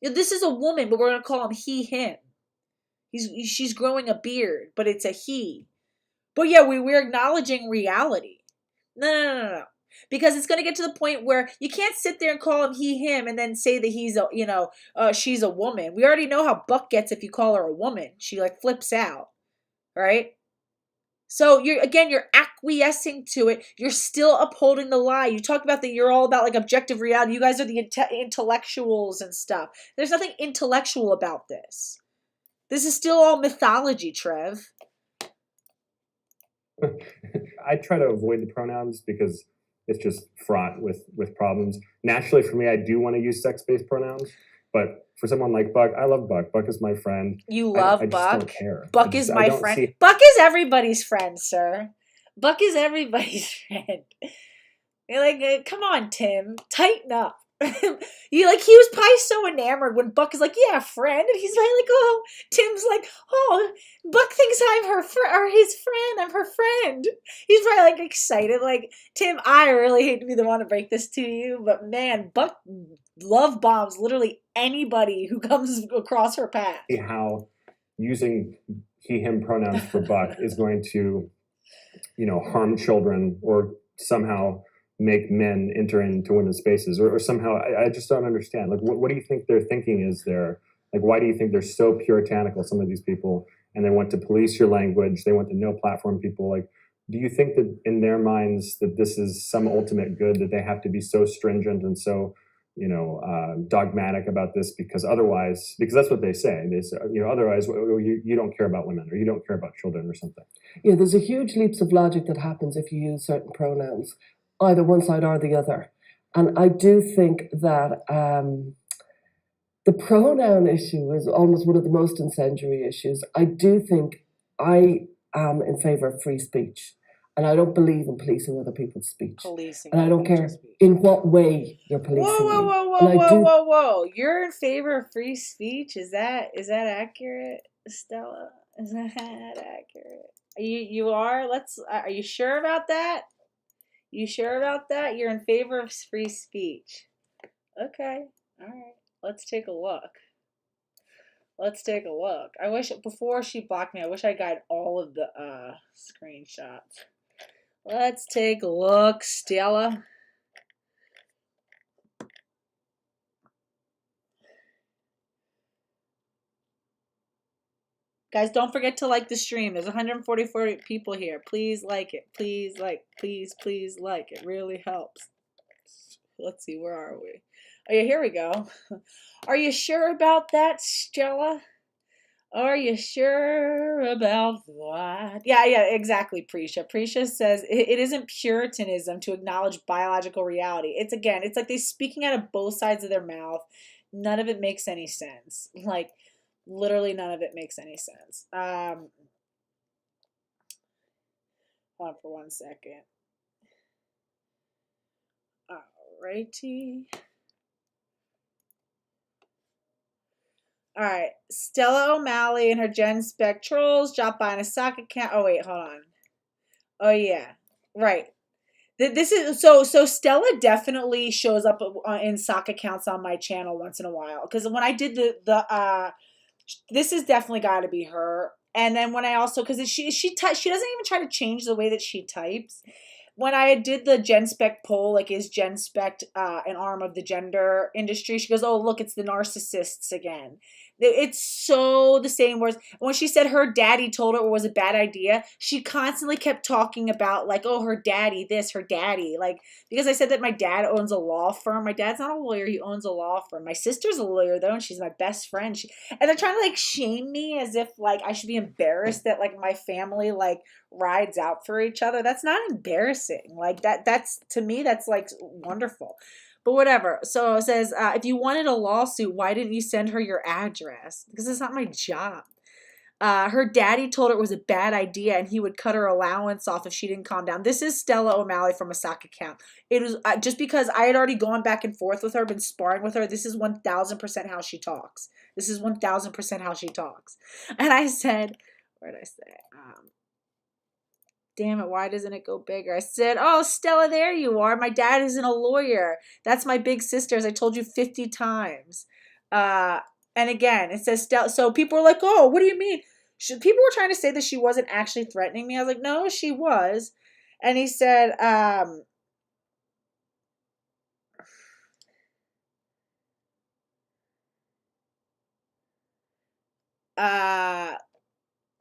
This is a woman, but we're gonna call him he, him. She's growing a beard, but it's a he. But yeah, we're acknowledging reality. No. Because it's going to get to the point where you can't sit there and call him he, him, and then say that he's she's a woman. We already know how Buck gets if you call her a woman. She like flips out, right? So you're acquiescing to it. You're still upholding the lie. You talk about that you're all about like objective reality. You guys are the intellectuals and stuff. There's nothing intellectual about this. This is still all mythology, Trev. I try to avoid the pronouns because it's just fraught with problems. Naturally, for me, I do want to use sex-based pronouns, but for someone like Buck, I love Buck. Buck is my friend. You love I Buck? Just don't care. Buck is my friend. Buck is everybody's friend, sir. Buck is everybody's friend. You're like, come on, Tim, tighten up. He was probably so enamored when Buck is like, yeah, friend, and he's like, oh, Tim's like, oh, Buck thinks I'm his friend. I'm her friend. He's probably like excited, like, Tim, I really hate to be the one to break this to you, but man, Buck love bombs literally anybody who comes across her path. How using he, him pronouns for Buck is going to, harm children or somehow make men enter into women's spaces or somehow I just don't understand. Like, what do you think their thinking is there? Like, why do you think they're so puritanical, some of these people, and they want to police your language? They want to no platform people. Like, do you think that in their minds that this is some ultimate good, that they have to be so stringent and so, dogmatic about this because that's what they say. They say, otherwise you don't care about women or you don't care about children or something. Yeah, there's a huge leaps of logic that happens if you use certain pronouns, either one side or the other. And I do think that the pronoun issue is almost one of the most incendiary issues. I do think I am in favor of free speech. And I don't believe in policing other people's speech. And I don't care in what way you're policing. Whoa. You're in favor of free speech? Is that accurate, Stella? Is that accurate? You are? Are you sure about that? You sure about that? You're in favor of free speech. Okay. All right. Let's take a look. I wish, before she blocked me, I wish I got all of the screenshots. Let's take a look, Stella. Guys, don't forget to like the stream. There's 144 people here. Please like it. Please like it. It really helps. Let's see, where are we? Oh yeah, here we go. Are you sure about that, Stella? Are you sure about that? Yeah, exactly, Prisha. Prisha says it isn't Puritanism to acknowledge biological reality. It's like they're speaking out of both sides of their mouth. None of it makes any sense. Like, literally none of it makes any sense. Hold on for 1 second. Alrighty. All right, Stella O'Malley and her Genspect trolls dropped by on a sock account. Oh wait, hold on. Oh yeah, right. This is so Stella definitely shows up in sock accounts on my channel once in a while, because when I did this is definitely got to be her. And then when I also, because she doesn't even try to change the way that she types. When I did the Genspect poll, like, is Genspect an arm of the gender industry? She goes, oh, look, it's the narcissists again. It's so the same words. When she said her daddy told her it was a bad idea, she constantly kept talking about, like, oh, her daddy this, her daddy. Like, because I said that my dad owns a law firm. My dad's not a lawyer. He owns a law firm. My sister's a lawyer, though, and she's my best friend. And they're trying to, like, shame me as if, like, I should be embarrassed that, like, my family, like, rides out for each other. That's not embarrassing. Like, that's to me, that's, like, wonderful. But whatever. So it says, if you wanted a lawsuit, why didn't you send her your address? Because it's not my job. Her daddy told her it was a bad idea and he would cut her allowance off if she didn't calm down. This is Stella O'Malley from a sock account. It was just because I had already gone back and forth with her, been sparring with her. This is 1000% how she talks. This is 1000% how she talks. And I said, where did I say? Damn it, why doesn't it go bigger? I said, oh, Stella, there you are. My dad isn't a lawyer. That's my big sister, as I told you 50 times. And again, it says Stella. So people were like, oh, what do you mean? People were trying to say that she wasn't actually threatening me. I was like, no, she was. And he said, hold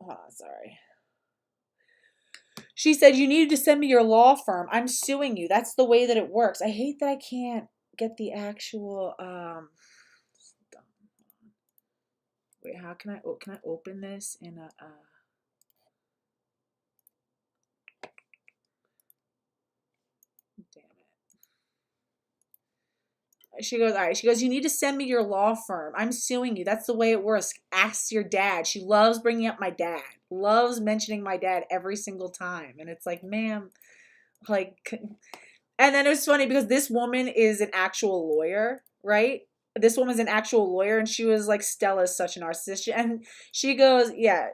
on, sorry. She said, you needed to send me your law firm. I'm suing you. That's the way that it works. I hate that I can't get the actual, wait, how can I open this in a, damn it. She goes, all right. She goes, you need to send me your law firm. I'm suing you. That's the way it works. Ask your dad. She loves bringing up my dad. Loves mentioning my dad every single time. And it's like, ma'am, like, and then it was funny because this woman is an actual lawyer, right? This woman's an actual lawyer, and she was like, Stella's such a narcissist. And she goes, yeah,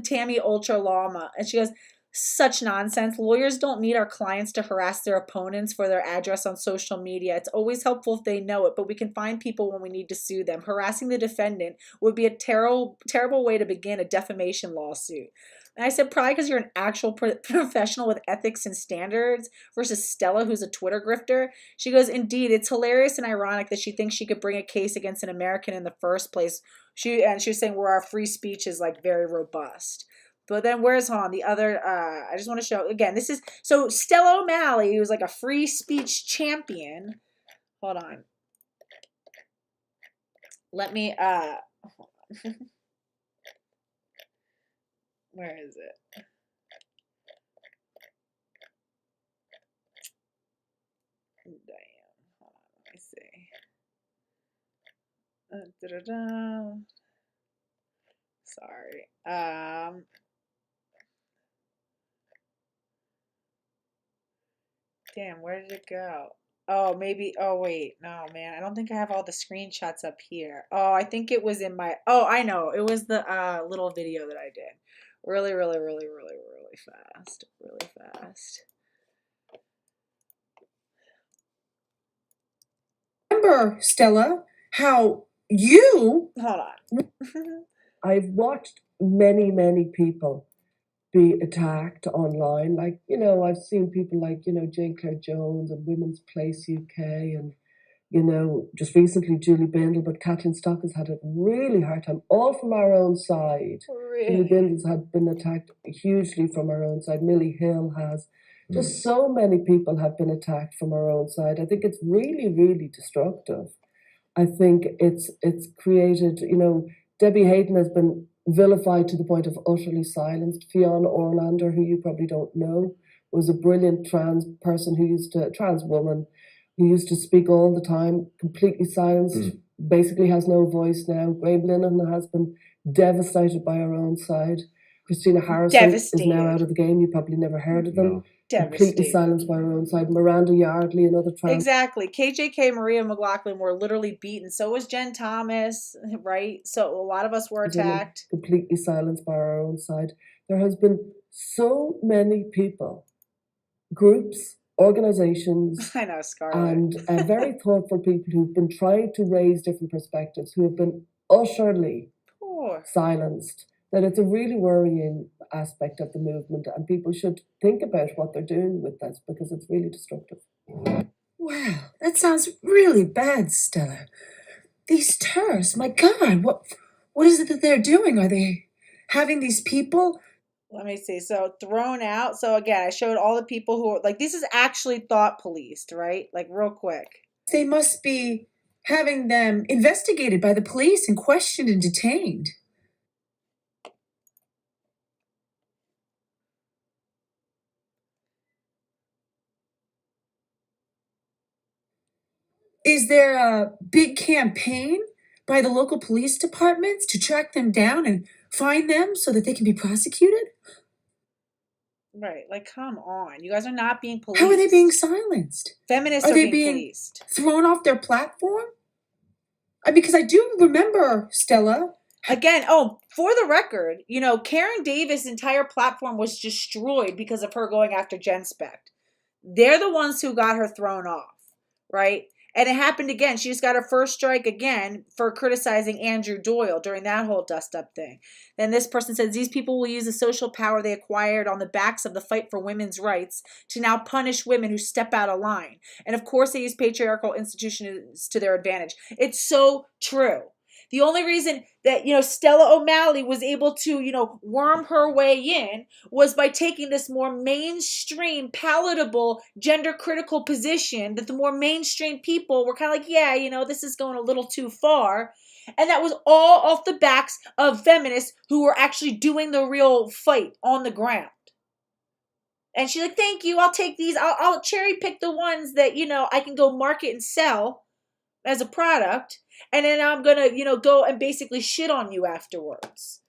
Tammy Ultra Llama. And she goes, such nonsense. Lawyers don't need our clients to harass their opponents for their address on social media. It's always helpful if they know it, but we can find people when we need to sue them. Harassing the defendant would be a terrible way to begin a defamation lawsuit. And I said, probably because you're an actual professional with ethics and standards versus Stella, who's a Twitter grifter. She goes, indeed, it's hilarious and ironic that she thinks she could bring a case against an American in the first place. She was saying where our free speech is like very robust. But then where's the other, I just want to show, again, this is, so Stella O'Malley, who's like a free speech champion. Hold on. Let me, where is it? Damn. Hold on, let me see. Sorry. Damn, where did it go? Oh, maybe. Oh, wait. No, man. I don't think I have all the screenshots up here. Oh, I think it was in my. Oh, I know. It was the little video that I did. Really, really, really, really, really fast. Really fast. Remember, Stella, how you. Hold on. I've watched many people be attacked online. Like, I've seen people like, Jane Claire Jones and Women's Place UK and, just recently Julie Bindle, but Kathleen Stock has had a really hard time, all from our own side. Really? Julie Bindle's had been attacked hugely from our own side. Millie Hill has. Just so many people have been attacked from our own side. I think it's really destructive. I think it's created, Debbie Hayden has been vilified to the point of utterly silenced. Fiona Orlander, who you probably don't know, was a brilliant trans woman who used to speak all the time, completely silenced, basically has no voice now. Graham Linehan has been devastated by her own side. Christina Harrison is now out of the game. You probably never heard of them. No. Completely silenced by her own side. Miranda Yardley, another trans. Exactly. KJK, Maria McLaughlin were literally beaten. So was Jen Thomas, right? So a lot of us were attacked. Completely silenced by our own side. There has been so many people, groups, organizations, I know, Scarlett. and very thoughtful people who've been trying to raise different perspectives, who have been utterly silenced. That it's a really worrying aspect of the movement, and people should think about what they're doing with this because it's really destructive. Wow, that sounds really bad, Stella. These terrorists, my God, what is it that they're doing? Are they having these people? Let me see. So thrown out. So again, I showed all the people who are like, this is actually thought policed, right? Like real quick. They must be having them investigated by the police and questioned and detained. Is there a big campaign by the local police departments to track them down and find them so that they can be prosecuted? Right. Like, come on. You guys are not being How are they being policed. silenced? Feminists Are are they being being policed. thrown off their platform? Because I do remember, Stella. Again, for the record, Karen Davis' entire platform was destroyed because of her going after Genspect. They're the ones who got her thrown off, right? And it happened again. She just got her first strike again for criticizing Andrew Doyle during that whole dust up thing. Then this person says these people will use the social power they acquired on the backs of the fight for women's rights to now punish women who step out of line. And of course, they use patriarchal institutions to their advantage. It's so true. The only reason that, Stella O'Malley was able to, worm her way in was by taking this more mainstream, palatable, gender critical position that the more mainstream people were kind of like, yeah, this is going a little too far. And that was all off the backs of feminists who were actually doing the real fight on the ground. And she's like, thank you, I'll take these. I'll cherry pick the ones that, I can go market and sell as a product. And then I'm going to, go and basically shit on you afterwards.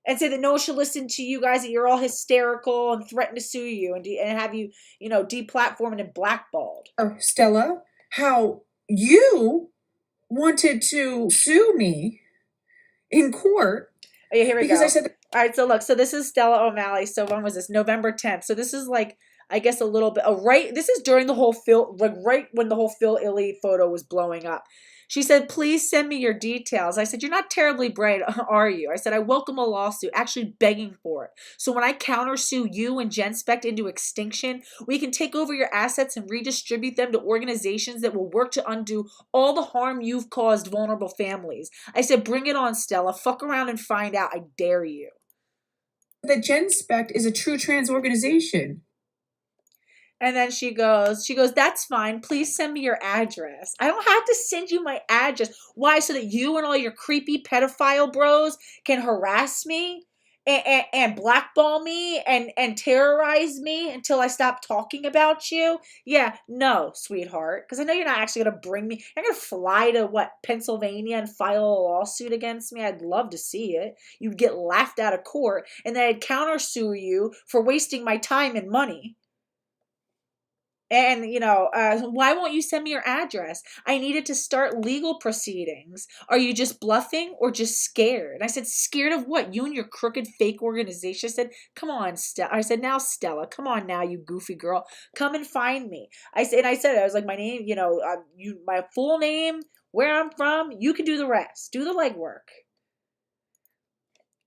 And say that no one should listen to you guys, that you're all hysterical and threaten to sue you and have you, deplatformed and blackballed. Stella, how you wanted to sue me in court. Oh, yeah, here we because go. I said, all right, so look, so this is Stella O'Malley. So when was this? November 10th. So this is like, I guess a little bit, this is during the whole Phil, like right when the whole Phil Illy photo was blowing up. She said, please send me your details. I said, you're not terribly bright, are you? I said, I welcome a lawsuit, actually begging for it. So when I countersue you and Genspect into extinction, we can take over your assets and redistribute them to organizations that will work to undo all the harm you've caused vulnerable families. I said, bring it on, Stella. Fuck around and find out. I dare you. that Genspect is a true trans organization. And then she goes, that's fine. Please send me your address. I don't have to send you my address. Why? So that you and all your creepy pedophile bros can harass me and blackball me and terrorize me until I stop talking about you? Yeah, no, sweetheart. Because I know you're not actually going to bring me. You're going to fly to, Pennsylvania and file a lawsuit against me? I'd love to see it. You'd get laughed out of court. And then I'd countersue you for wasting my time and money. And, why won't you send me your address? I needed to start legal proceedings. Are you just bluffing or just scared? And I said, scared of what? You and your crooked fake organization? I said, come on, Stella. I said, now, Stella, come on now, you goofy girl. Come and find me. I was like, my name, my full name, where I'm from, you can do the rest. Do the legwork.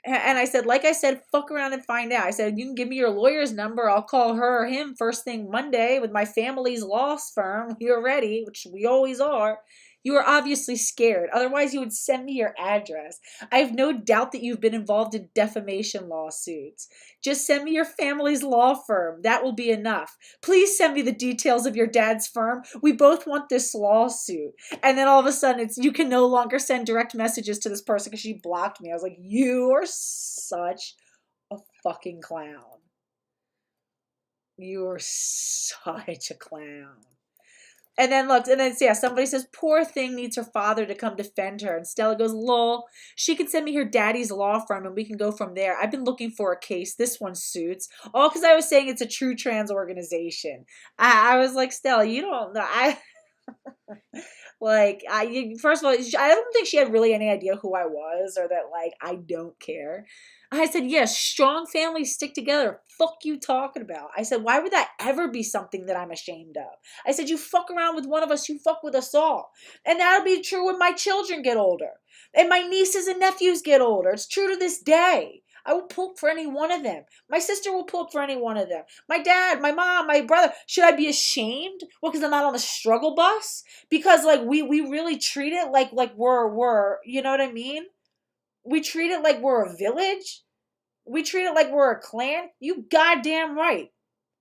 And I said, fuck around and find out. I said, you can give me your lawyer's number. I'll call her or him first thing Monday with my family's law firm. You're ready, which we always are. You are obviously scared. Otherwise, you would send me your address. I have no doubt that you've been involved in defamation lawsuits. Just send me your family's law firm. That will be enough. Please send me the details of your dad's firm. We both want this lawsuit. And then all of a sudden, you can no longer send direct messages to this person because she blocked me. I was like, you are such a fucking clown. You are such a clown. And then somebody says, poor thing needs her father to come defend her. And Stella goes, lol, she can send me her daddy's law firm and we can go from there. I've been looking for a case. This one suits. All because I was saying it's a true trans organization. I was like, Stella, you don't know. First of all, I don't think she had really any idea who I was or that, I don't care. I said, yes, strong families stick together. Fuck you talking about? I said, why would that ever be something that I'm ashamed of? I said, you fuck around with one of us, you fuck with us all. And that'll be true when my children get older. And my nieces and nephews get older. It's true to this day. I will pull up for any one of them. My sister will pull up for any one of them. My dad, my mom, my brother. Should I be ashamed? Well, because I'm not on the struggle bus? Because, we really treat it like we're, you know what I mean? We treat it like we're a village. We treat it like we're a clan. You goddamn right.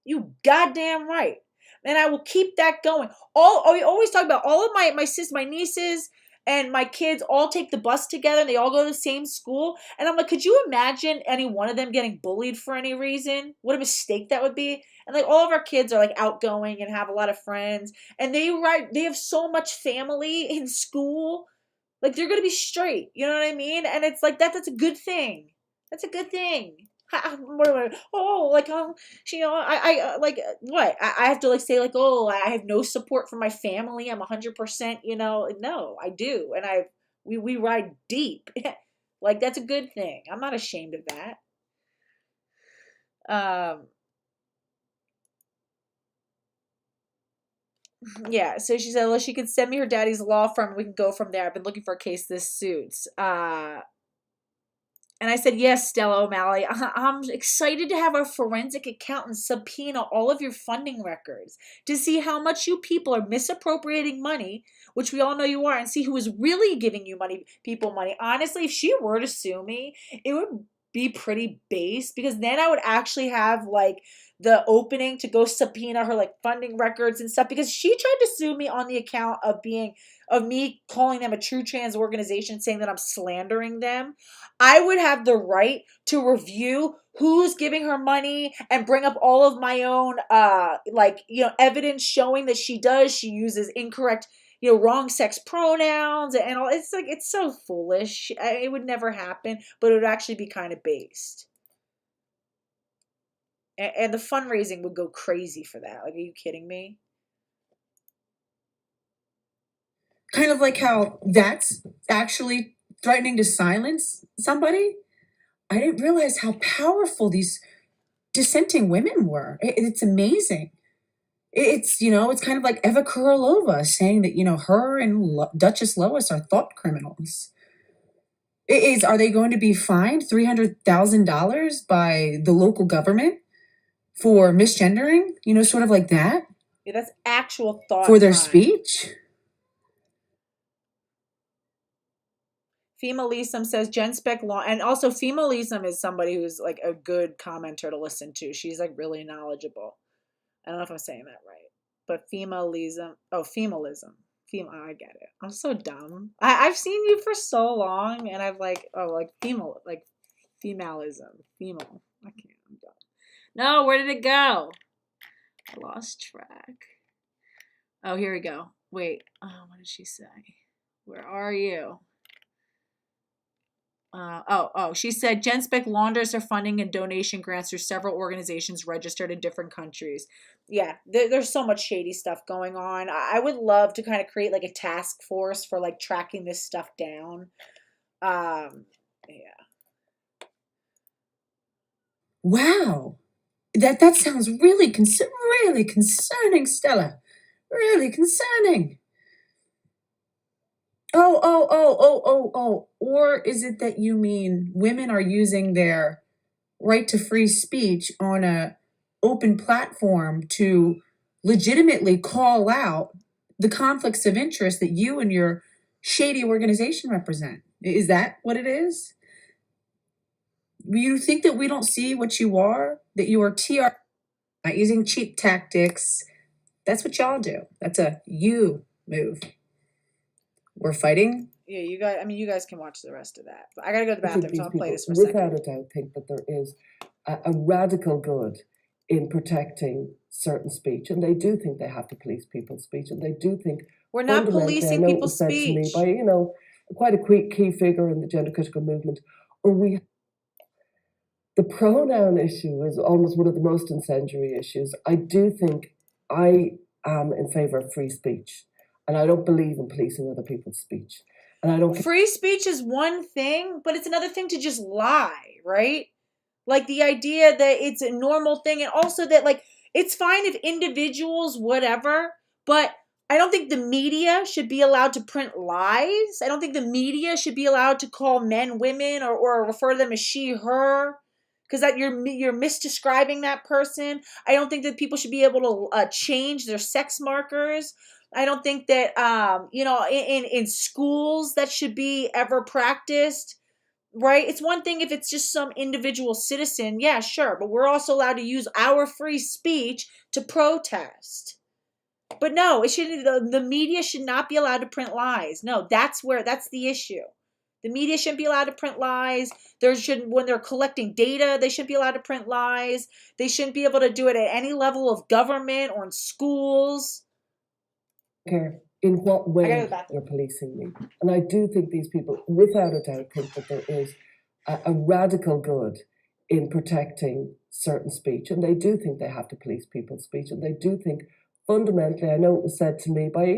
You goddamn right. And I will keep that going. We always talk about all of my sisters, my nieces, and my kids all take the bus together and they all go to the same school. And I'm like, could you imagine any one of them getting bullied for any reason? What a mistake that would be. And like all of our kids are like outgoing and have a lot of friends, and they have so much family in school. Like they're gonna be straight, you know what I mean? And it's like that's a good thing. That's a good thing. Oh, like, like, what? I have to like say like, oh, I have no support from my family. I'm 100%, No, I do, and we ride deep. Like that's a good thing. I'm not ashamed of that. Um, yeah. So she said, well, she could send me her daddy's law firm. We can go from there. I've been looking for a case this suits. And I said, yes, Stella O'Malley, I'm excited to have our forensic accountant subpoena all of your funding records to see how much you people are misappropriating money, which we all know you are, and see who is really giving you people money. Honestly, if she were to sue me, it would be pretty base, because then I would actually have like the opening to go subpoena her like funding records and stuff, because she tried to sue me on the account of me calling them a true trans organization, saying that I'm slandering them. I would have the right to review who's giving her money and bring up all of my own evidence showing that she uses incorrect, wrong sex pronouns and all. It's like, it's so foolish. It would never happen, but it would actually be kind of based. And the fundraising would go crazy for that. Like, are you kidding me? Kind of like how that's actually threatening to silence somebody. I didn't realize how powerful these dissenting women were. It's amazing. It's kind of like Eva Kuralova saying that, her and Duchess Lois are thought criminals. Are they going to be fined $300,000 by the local government for misgendering? Sort of like that? Yeah, that's actual thought for their crime. speech? Femalism says Genspect law, and also Femalism is somebody who's like a good commenter to listen to. She's like really knowledgeable. I don't know if I'm saying that right, but femalism. Oh, femalism. I get it. I'm so dumb. I've seen you for so long, and I've femalism. Female. I can't. I'm dumb. No, where did it go? I lost track. Oh, here we go. Wait. Oh, what did she say? Where are you? She said Genspect launders their funding and donation grants through several organizations registered in different countries. Yeah, there's so much shady stuff going on. I would love to kind of create like a task force for like tracking this stuff down. Yeah. Wow. That sounds really concerning, Stella. Really concerning. Oh. Or is it that you mean women are using their right to free speech on a open platform to legitimately call out the conflicts of interest that you and your shady organization represent? Is that what it is? You think that we don't see what you are? That you are TR, not using cheap tactics. That's what y'all do. That's a you move. We're fighting. Yeah, you guys can watch the rest of that. But I gotta go to the bathroom, so I'll play this for a second. Without a doubt, think that there is a radical good in protecting certain speech, and they do think they have to police people's speech, and they do think we're not policing people's speech. By quite a key figure in the gender critical movement. The pronoun issue is almost one of the most incendiary issues. I do think I am in favor of free speech, and I don't believe in policing other people's speech. And I don't. Free speech is one thing, but it's another thing to just lie, right? Like the idea that it's a normal thing, and also that like it's fine if individuals, whatever, but I don't think the media should be allowed to print lies. I don't think the media should be allowed to call men women or refer to them as she, her, because that you're misdescribing that person. I don't think that people should be able to change their sex markers. I don't think that in schools that should be ever practiced. Right? It's one thing if it's just some individual citizen. Yeah, sure. But we're also allowed to use our free speech to protest. But no, it shouldn't. The media should not be allowed to print lies. No, that's the issue. The media shouldn't be allowed to print lies. When they're collecting data, they shouldn't be allowed to print lies. They shouldn't be able to do it at any level of government or in schools. Care in what way you're policing me. And I do think these people, without a doubt, think that there is a radical good in protecting certain speech. And they do think they have to police people's speech. And they do think fundamentally, I know it was said to me by,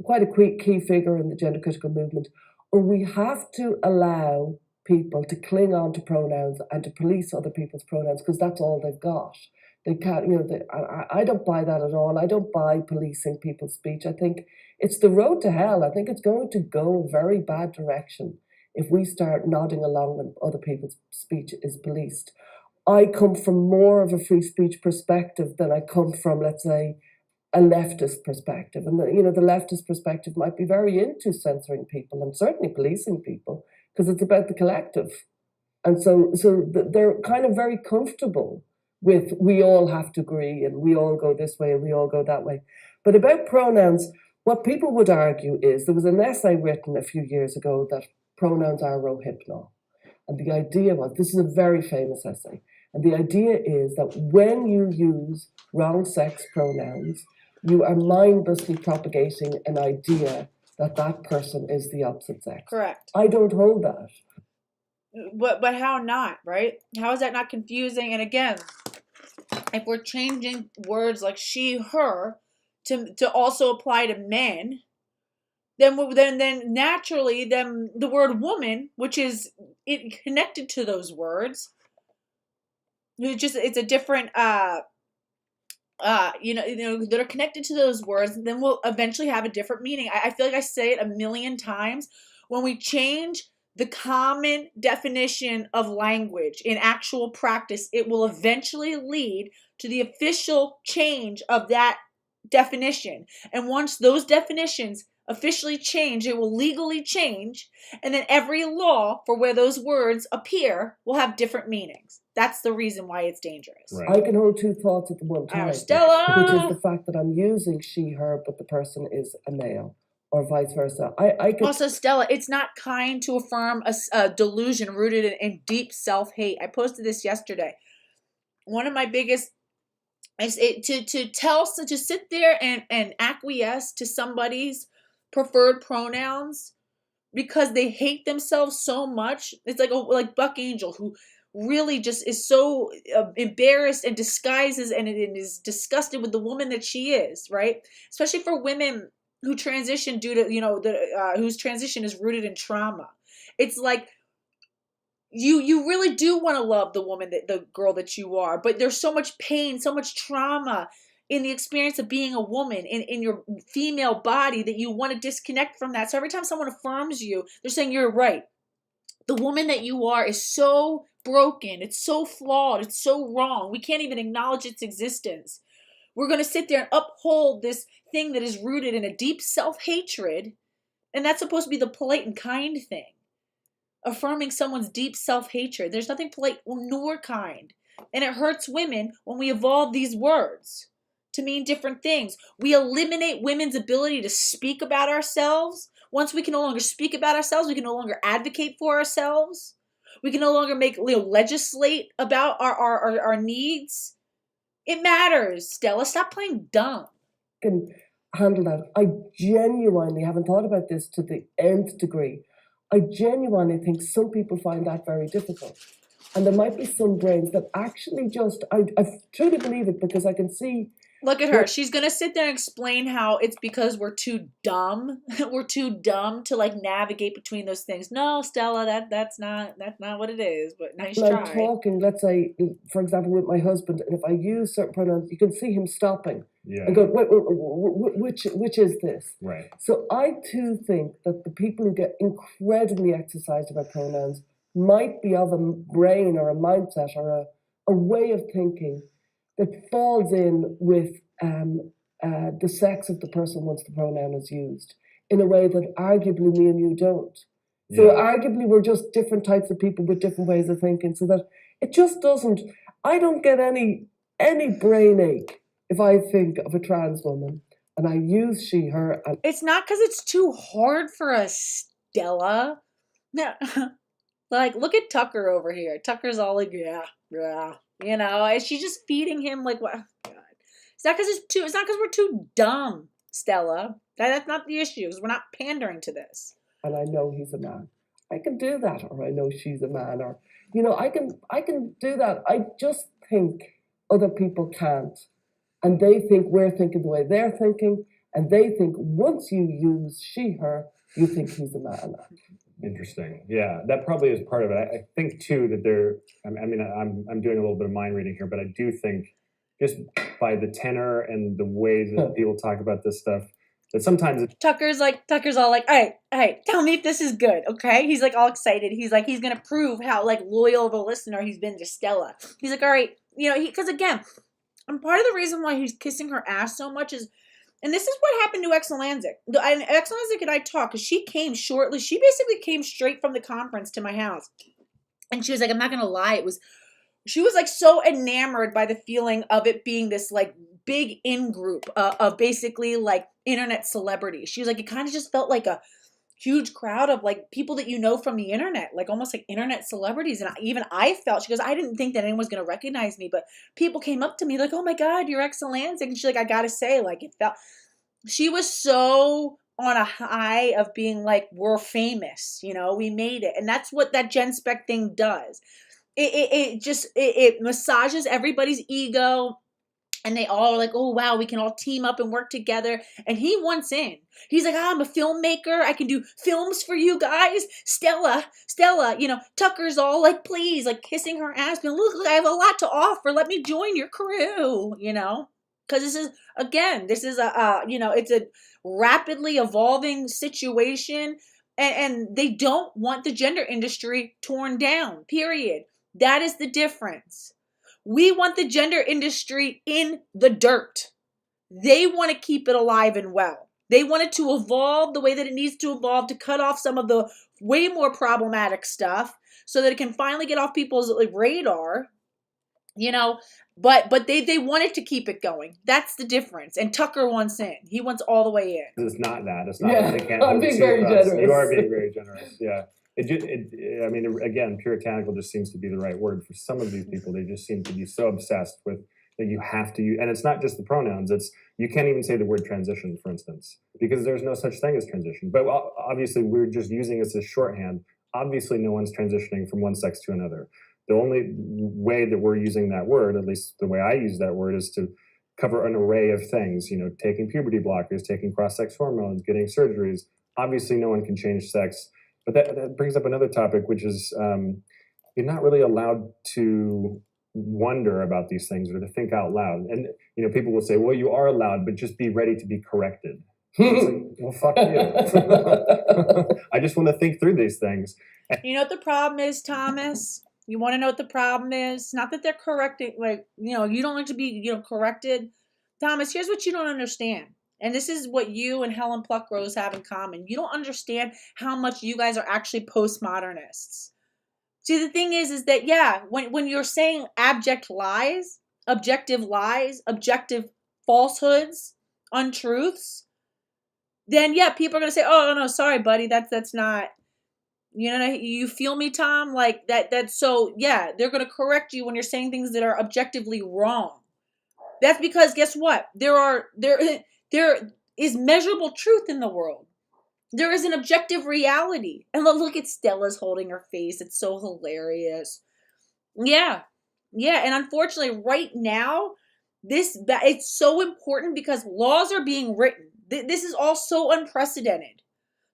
quite a key figure in the gender critical movement, we have to allow people to cling on to pronouns and to police other people's pronouns because that's all they've got. They can't, I don't buy that at all. I don't buy policing people's speech. I think it's the road to hell. I think it's going to go a very bad direction if we start nodding along when other people's speech is policed. I come from more of a free speech perspective than I come from, let's say, a leftist perspective. And the leftist perspective might be very into censoring people and certainly policing people because it's about the collective. And so they're kind of very comfortable with we all have to agree and we all go this way and we all go that way. But about pronouns, what people would argue is there was an essay written a few years ago that pronouns are rohypnol. And the idea was, this is a very famous essay, and the idea is that when you use wrong sex pronouns, you are mindlessly propagating an idea that that person is the opposite sex. Correct. I don't hold that. But how not, right? How is that not confusing? And again, if we're changing words like she, her to also apply to men, then naturally the word woman, which is connected to those words, it's a different that are connected to those words, then we'll eventually have a different meaning. I feel like I say it a million times. When we change the common definition of language in actual practice, it will eventually lead to the official change of that definition. And once those definitions officially change, it will legally change, and then every law for where those words appear will have different meanings. That's the reason why it's dangerous. Right. I can hold two thoughts at the one time. Stella! Which is the fact that I'm using she, her, but the person is a male, or vice versa. I can... Also, Stella, it's not kind to affirm a delusion rooted in deep self-hate. I posted this yesterday. One of my biggest is to sit there and acquiesce to somebody's preferred pronouns because they hate themselves so much. It's like Buck Angel, who really just is so embarrassed and disguises and is disgusted with the woman that she is, right? Especially for women who transition due to, whose transition is rooted in trauma. It's like you really do want to love the woman, the girl that you are, but there's so much pain, so much trauma in the experience of being a woman in your female body that you want to disconnect from that. So every time someone affirms you, they're saying you're right. The woman that you are is so broken. It's so flawed. It's so wrong. We can't even acknowledge its existence. We're going to sit there and uphold this thing that is rooted in a deep self-hatred. And that's supposed to be the polite and kind thing. Affirming someone's deep self-hatred. There's nothing polite nor kind. And it hurts women when we evolve these words to mean different things. We eliminate women's ability to speak about ourselves. Once we can no longer speak about ourselves, we can no longer advocate for ourselves. We can no longer legislate about our needs. It matters, Stella. Stop playing dumb. Can handle that. I genuinely haven't thought about this to the nth degree. I genuinely think some people find that very difficult. And there might be some brains that actually I truly believe it because I can see. Look at her. She's going to sit there and explain how it's because we're too dumb. We're too dumb to navigate between those things. No, Stella, that's not what it is, but nice try. I'm talking, let's say, for example, with my husband, and if I use certain pronouns, you can see him stopping. Yeah. And go, which is this? Right. So I too think that the people who get incredibly exercised about pronouns might be of a brain or a mindset or a way of thinking that falls in with the sex of the person once the pronoun is used in a way that arguably me and you don't. Yeah. So arguably we're just different types of people with different ways of thinking, so that it just doesn't, I don't get any brain ache if I think of a trans woman and I use she, her. And it's not because it's too hard for us, Stella. Yeah. Like, look at Tucker over here. Tucker's all like, yeah, and she's just feeding him like, what? Oh, God. It's not because we're too dumb, Stella. That's not the issue. We're not pandering to this. And I know he's a man. I can do that, or I know she's a man, or I can do that. I just think other people can't, and they think we're thinking the way they're thinking, and they think once you use she, her, you think he's a man. Interesting. Yeah, that probably is part of it. I think too that I'm doing a little bit of mind reading here, but I do think just by the tenor and the way that people talk about this stuff, that sometimes Tucker's all like, all right, tell me if this is good, okay? He's like all excited. He's like, he's gonna prove how like loyal of a listener he's been to Stella. He's like, all right, because again, and part of the reason why he's kissing her ass so much is, and this is what happened to Exelanzic. Exelanzic and I talked, because she basically came straight from the conference to my house. And she was like, I'm not going to lie, she was like so enamored by the feeling of it being this like big in-group of basically like internet celebrities. She was like, it kind of just felt like a huge crowd of like people that from the internet, like almost like internet celebrities. And I felt, she goes, I didn't think that anyone was going to recognize me, but people came up to me like, oh my God, you're Exelanzic. And she's like, I got to say, like she was so on a high of being like, we're famous, we made it. And that's what that Genspect thing does. It massages everybody's ego. And they all are like, oh, wow, we can all team up and work together. And he wants in. He's like, I'm a filmmaker. I can do films for you guys. Stella, Tucker's all like, please, like kissing her ass. Being, look, I have a lot to offer. Let me join your crew, Because this is it's a rapidly evolving situation. And they don't want the gender industry torn down, period. That is the difference. We want the gender industry in the dirt. They want to keep it alive and well. They want it to evolve the way that it needs to evolve, to cut off some of the way more problematic stuff so that it can finally get off people's radar, but they wanted to keep it going. That's the difference. And Tucker wants in. He wants all the way in. It's not that. It's not that they can't. I'm being very generous. You are being very generous. Yeah. Again, puritanical just seems to be the right word for some of these people. They just seem to be so obsessed with that you have to use, and it's not just the pronouns. It's you can't even say the word transition, for instance, because there's no such thing as transition. But obviously, we're just using it as shorthand. Obviously, no one's transitioning from one sex to another. The only way that we're using that word, at least the way I use that word, is to cover an array of things. Taking puberty blockers, taking cross-sex hormones, getting surgeries. Obviously, no one can change sex. But that brings up another topic, which is you're not really allowed to wonder about these things or to think out loud. And, people will say, well, you are allowed, but just be ready to be corrected. It's like, well, fuck you. I just want to think through these things. You know what the problem is, Thomas? You want to know what the problem is? Not that they're correcting, you don't like to be, corrected. Thomas, here's what you don't understand. And this is what you and Helen Pluckrose have in common. You don't understand how much you guys are actually postmodernists. See, the thing is that, yeah, when you're saying abject lies, objective falsehoods, untruths, then, yeah, people are going to say, oh, no, sorry, buddy, that's not, you feel me, Tom? Like, that's so, yeah, they're going to correct you when you're saying things that are objectively wrong. That's because, guess what? There is measurable truth in the world. There is an objective reality. And look at Stella's holding her face. It's so hilarious. Yeah. And unfortunately, right now, it's so important because laws are being written. This is all so unprecedented.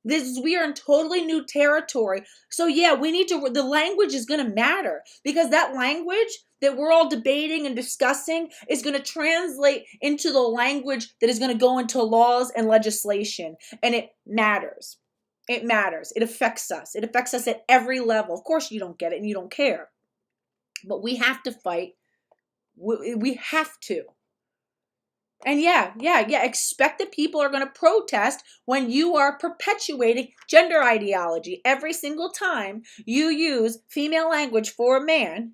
We are in totally new territory. So yeah, the language is going to matter because that language that we're all debating and discussing is going to translate into the language that is going to go into laws and legislation. And it matters. It matters. It affects us. It affects us at every level. Of course, you don't get it and you don't care. But we have to fight. We have to. And yeah, expect that people are going to protest when you are perpetuating gender ideology. Every single time you use female language for a man,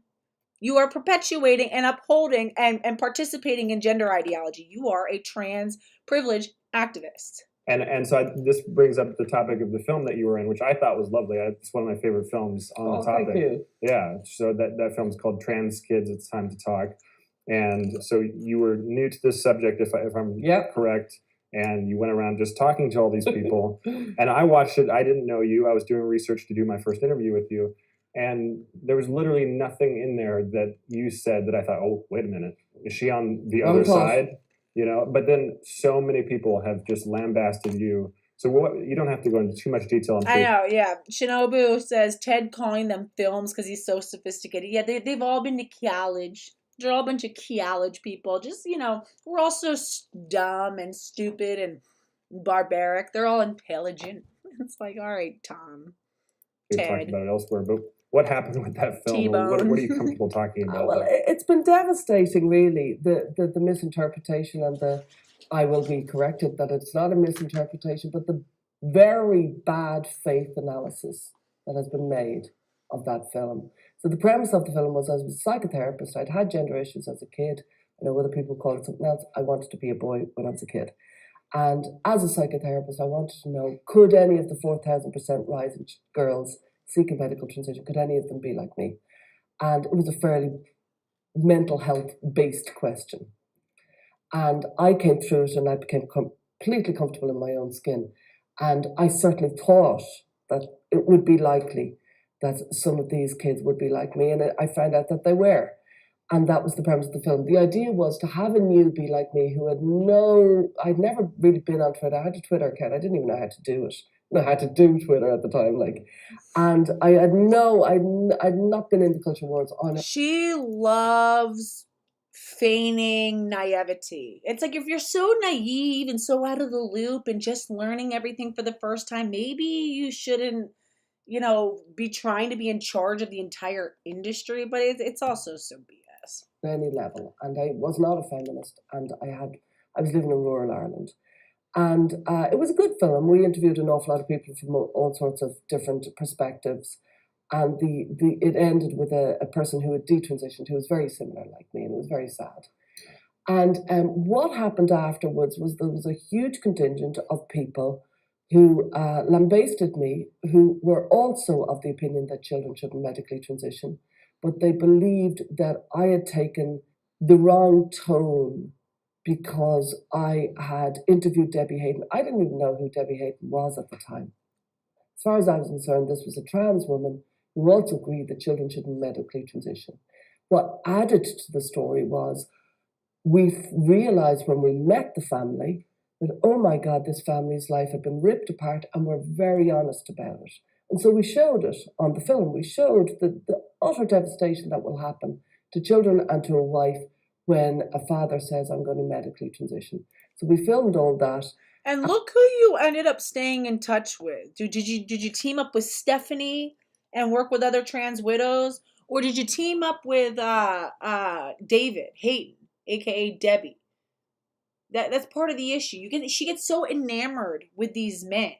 you are perpetuating and upholding and participating in gender ideology. You are a trans privileged activist. And so this brings up the topic of the film that you were in, which I thought was lovely. It's one of my favorite films on the topic. Thank you. Yeah, so that film's called Trans Kids, It's Time to Talk. And so you were new to this subject, if I'm correct, and you went around just talking to all these people. And I watched it. I didn't know you. I was doing research to do my first interview with you. And there was literally nothing in there that you said that I thought, oh, wait a minute, is she on the other side? You know, but then so many people have just lambasted you. So you don't have to go into too much detail. I know, yeah. Shinobu says Ted calling them films because he's so sophisticated. Yeah, they've all been to college. They're all a bunch of college people. Just, we're all so dumb and stupid and barbaric. They're all intelligent. It's like, all right, Tom. We've talked about it elsewhere, but what happened with that film? What are you comfortable talking about? Well, it's been devastating, really, the misinterpretation and I will be corrected that it's not a misinterpretation, but the very bad faith analysis that has been made of that film. So the premise of the film was, I was a psychotherapist, I'd had gender issues as a kid, other people call it something else. I wanted to be a boy when I was a kid. And as a psychotherapist, I wanted to know, could any of the 4,000% rise in girls seeking medical transition, could any of them be like me? And it was a fairly mental health based question. And I came through it and I became completely comfortable in my own skin. And I certainly thought that it would be likely that some of these kids would be like me. And I found out that they were. And that was the premise of the film. The idea was to have a newbie like me who I'd never really been on Twitter. I had a Twitter account. I didn't even know how to do it. I had to do Twitter at the time, and I'd not been in the culture wars on it. She loves feigning naivety. It's like, if you're so naive and so out of the loop and just learning everything for the first time, maybe you shouldn't, be trying to be in charge of the entire industry. But it's also so BS. Any level, and I was not a feminist, and I was living in rural Ireland. And it was a good film. We interviewed an awful lot of people from all sorts of different perspectives. And it ended with a person who had detransitioned, who was very similar like me, and it was very sad. And what happened afterwards was there was a huge contingent of people who lambasted me, who were also of the opinion that children shouldn't medically transition, but they believed that I had taken the wrong tone because I had interviewed Debbie Hayden. I didn't even know who Debbie Hayden was at the time. As far as I was concerned, this was a trans woman who also agreed that children shouldn't medically transition. What added to the story was we realized when we met the family that, oh my God, this family's life had been ripped apart, and we're very honest about it. And so we showed it on the film. We showed the utter devastation that will happen to children and to a wife when a father says, I'm going to medically transition. So we filmed all that. And look who you ended up staying in touch with. Did you team up with Stephanie and work with other trans widows? Or did you team up with David Hayden, aka Debbie? That's part of the issue. She gets so enamored with these men.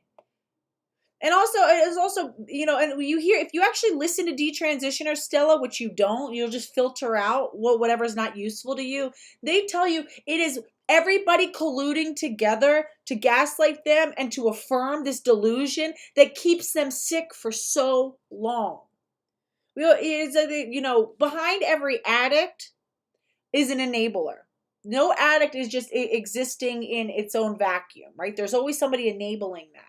And also, it is also, and you hear, if you actually listen to detransitioners, Stella, which you don't, you'll just filter out whatever's not useful to you. They tell you it is everybody colluding together to gaslight them and to affirm this delusion that keeps them sick for so long. Behind every addict is an enabler. No addict is just existing in its own vacuum, right? There's always somebody enabling that.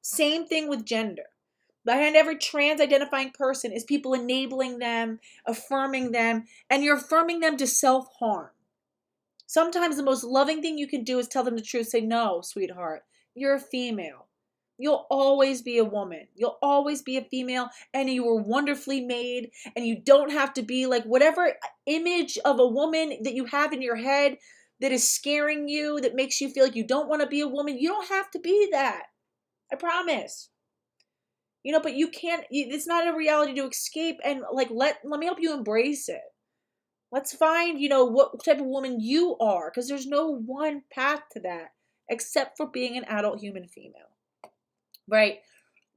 Same thing with gender. Behind every trans-identifying person is people enabling them, affirming them, and you're affirming them to self-harm. Sometimes the most loving thing you can do is tell them the truth. Say, no, sweetheart, you're a female. You'll always be a woman. You'll always be a female, and you were wonderfully made, and you don't have to be like whatever image of a woman that you have in your head that is scaring you, that makes you feel like you don't want to be a woman. You don't have to be that. I promise. But you can't, it's not a reality to escape, and let me help you embrace it. Let's find, what type of woman you are, because there's no one path to that except for being an adult human female. Right?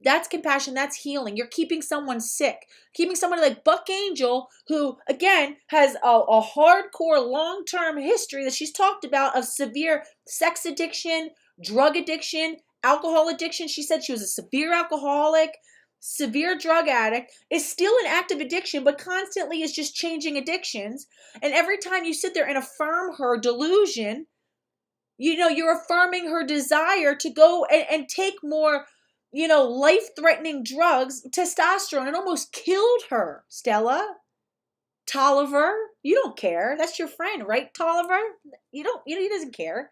That's compassion. That's healing. You're keeping someone sick. Keeping someone like Buck Angel, who, again, has a hardcore long-term history that she's talked about of severe sex addiction, drug addiction, alcohol addiction. She said she was a severe alcoholic, severe drug addict, is still an active addiction, but constantly is just changing addictions. And every time you sit there and affirm her delusion, you're affirming her desire to go and take more, life-threatening drugs, testosterone. It almost killed her, Stella. Tolliver, you don't care. That's your friend, right, Tolliver? He doesn't care.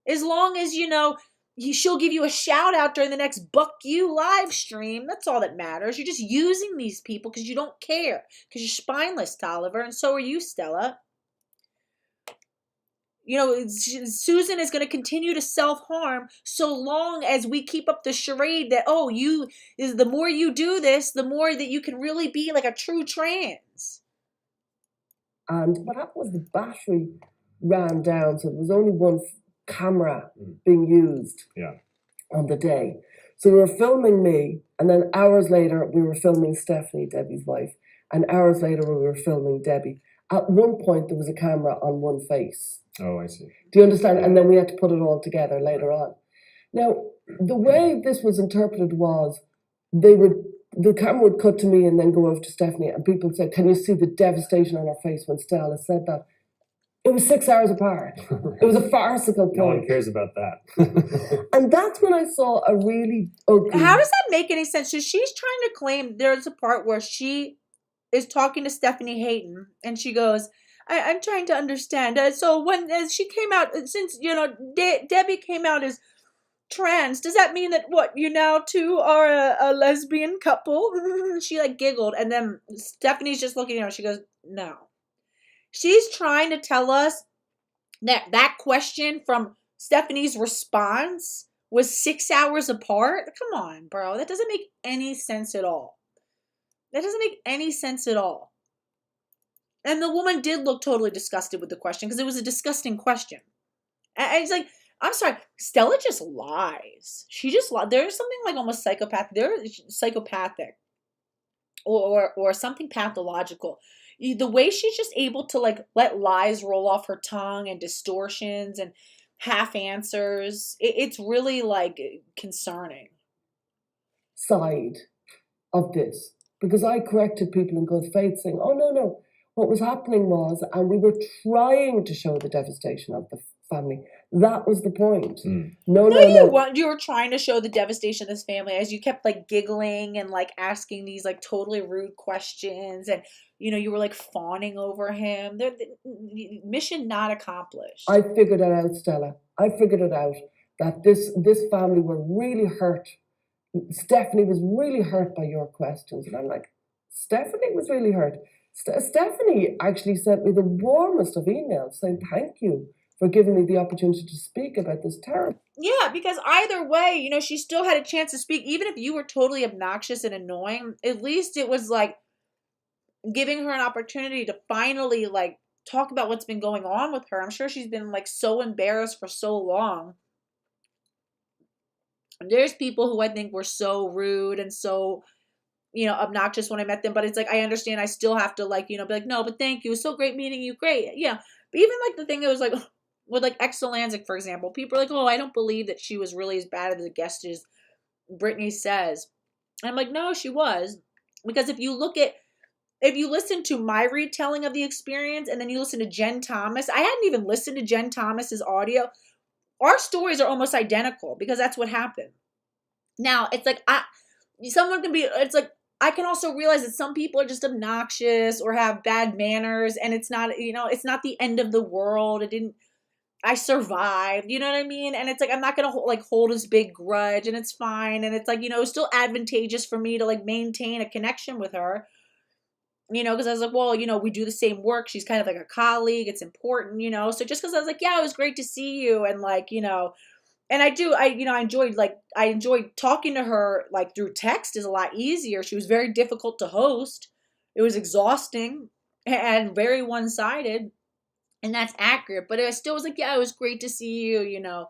As long as, she'll give you a shout out during the next Buck You live stream. That's all that matters. You're just using these people because you don't care. Because you're spineless, Tolliver, and so are you, Stella. Susan is going to continue to self-harm so long as we keep up the charade that, the more you do this, the more that you can really be like a true trans. And what happened was the battery ran down, so there was only one camera being used on the day. So we were filming me, and then hours later we were filming Stephanie, Debbie's wife, and hours later we were filming Debbie. At one point there was a camera on one face. Oh, I see. Do you understand? And then we had to put it all together later on. Now, the way this was interpreted was the camera would cut to me and then go over to Stephanie, and people would say, can you see the devastation on her face when Stella said that? It was 6 hours apart. It was a farcical point. No one cares about that. And that's when I saw a really ugly... How does that make any sense? So she's trying to claim, there's a part where she is talking to Stephanie Hayden, and she goes, I'm trying to understand. So as she came out, since, Debbie came out as trans, does that mean that you now two are a lesbian couple? She giggled, and then Stephanie's just looking at her. She goes, no. She's trying to tell us that question from Stephanie's response was 6 hours apart. Come on, bro. That doesn't make any sense at all. That doesn't make any sense at all. And the woman did look totally disgusted with the question because it was a disgusting question. And it's I'm sorry, Stella just lies. She just lies. There's something almost psychopathic or something pathological. The way she's just able to let lies roll off her tongue and distortions and half answers, it's really concerning. Side of this, because I corrected people in good faith saying, oh, no. What was happening was, and we were trying to show the devastation of the family. That was the point. No. You were trying to show the devastation of this family as you kept giggling and asking these totally rude questions, and you were fawning over him. Mission not accomplished. I figured it out, Stella. I figured it out that this family were really hurt. Stephanie was really hurt by your questions, and I'm Stephanie was really hurt. Stephanie actually sent me the warmest of emails saying thank you for giving me the opportunity to speak about this terrible. Yeah, because either way, she still had a chance to speak. Even if you were totally obnoxious and annoying, at least it was giving her an opportunity to finally talk about what's been going on with her. I'm sure she's been so embarrassed for so long. There's people who I think were so rude and so obnoxious when I met them, but it's I understand I still have to be no, but thank you. It's so great meeting you. Great. Yeah. But even the thing that was with Exolanzic, for example, people are oh, I don't believe that she was really as bad as the guest as Brittany says. And I'm no, she was. Because if you listen to my retelling of the experience and then you listen to Jen Thomas, I hadn't even listened to Jen Thomas's audio. Our stories are almost identical because that's what happened. Now, it's someone can be, I can also realize that some people are just obnoxious or have bad manners, and it's not, it's not the end of the world. I survived, you know what I mean? And it's I'm not going to hold this big grudge, and it's fine. And it's it's still advantageous for me to maintain a connection with her, because I was well, we do the same work. She's kind of a colleague. It's important, so just because I was yeah, it was great to see you. And and I enjoyed talking to her through text is a lot easier. She was very difficult to host. It was exhausting and very one-sided, and that's accurate. But I still was yeah, it was great to see you,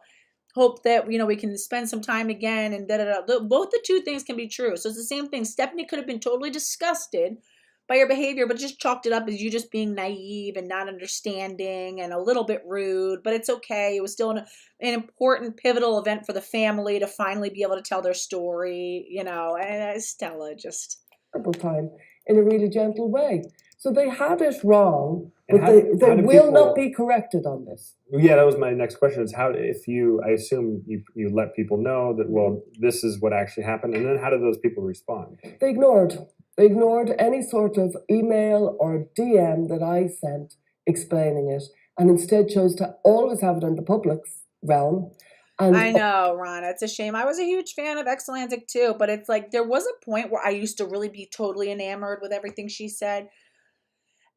hope that, we can spend some time again and da-da-da. Both the two things can be true. So it's the same thing. Stephanie could have been totally disgusted, by your behavior, but just chalked it up as you just being naive and not understanding and a little bit rude, but it's okay. It was still an important pivotal event for the family to finally be able to tell their story, and Stella just. Time in a really gentle way. So they had it wrong, And but how they do will people- not be corrected on this. Yeah, that was my next question. Is I assume you let people know that, well, this is what actually happened, and then how do those people respond? They ignored any sort of email or DM that I sent explaining it, and instead chose to always have it in the public realm. And I know, Ron, it's a shame. I was a huge fan of Exlantic too, but it's like there was a point where I used to really be totally enamored with everything she said.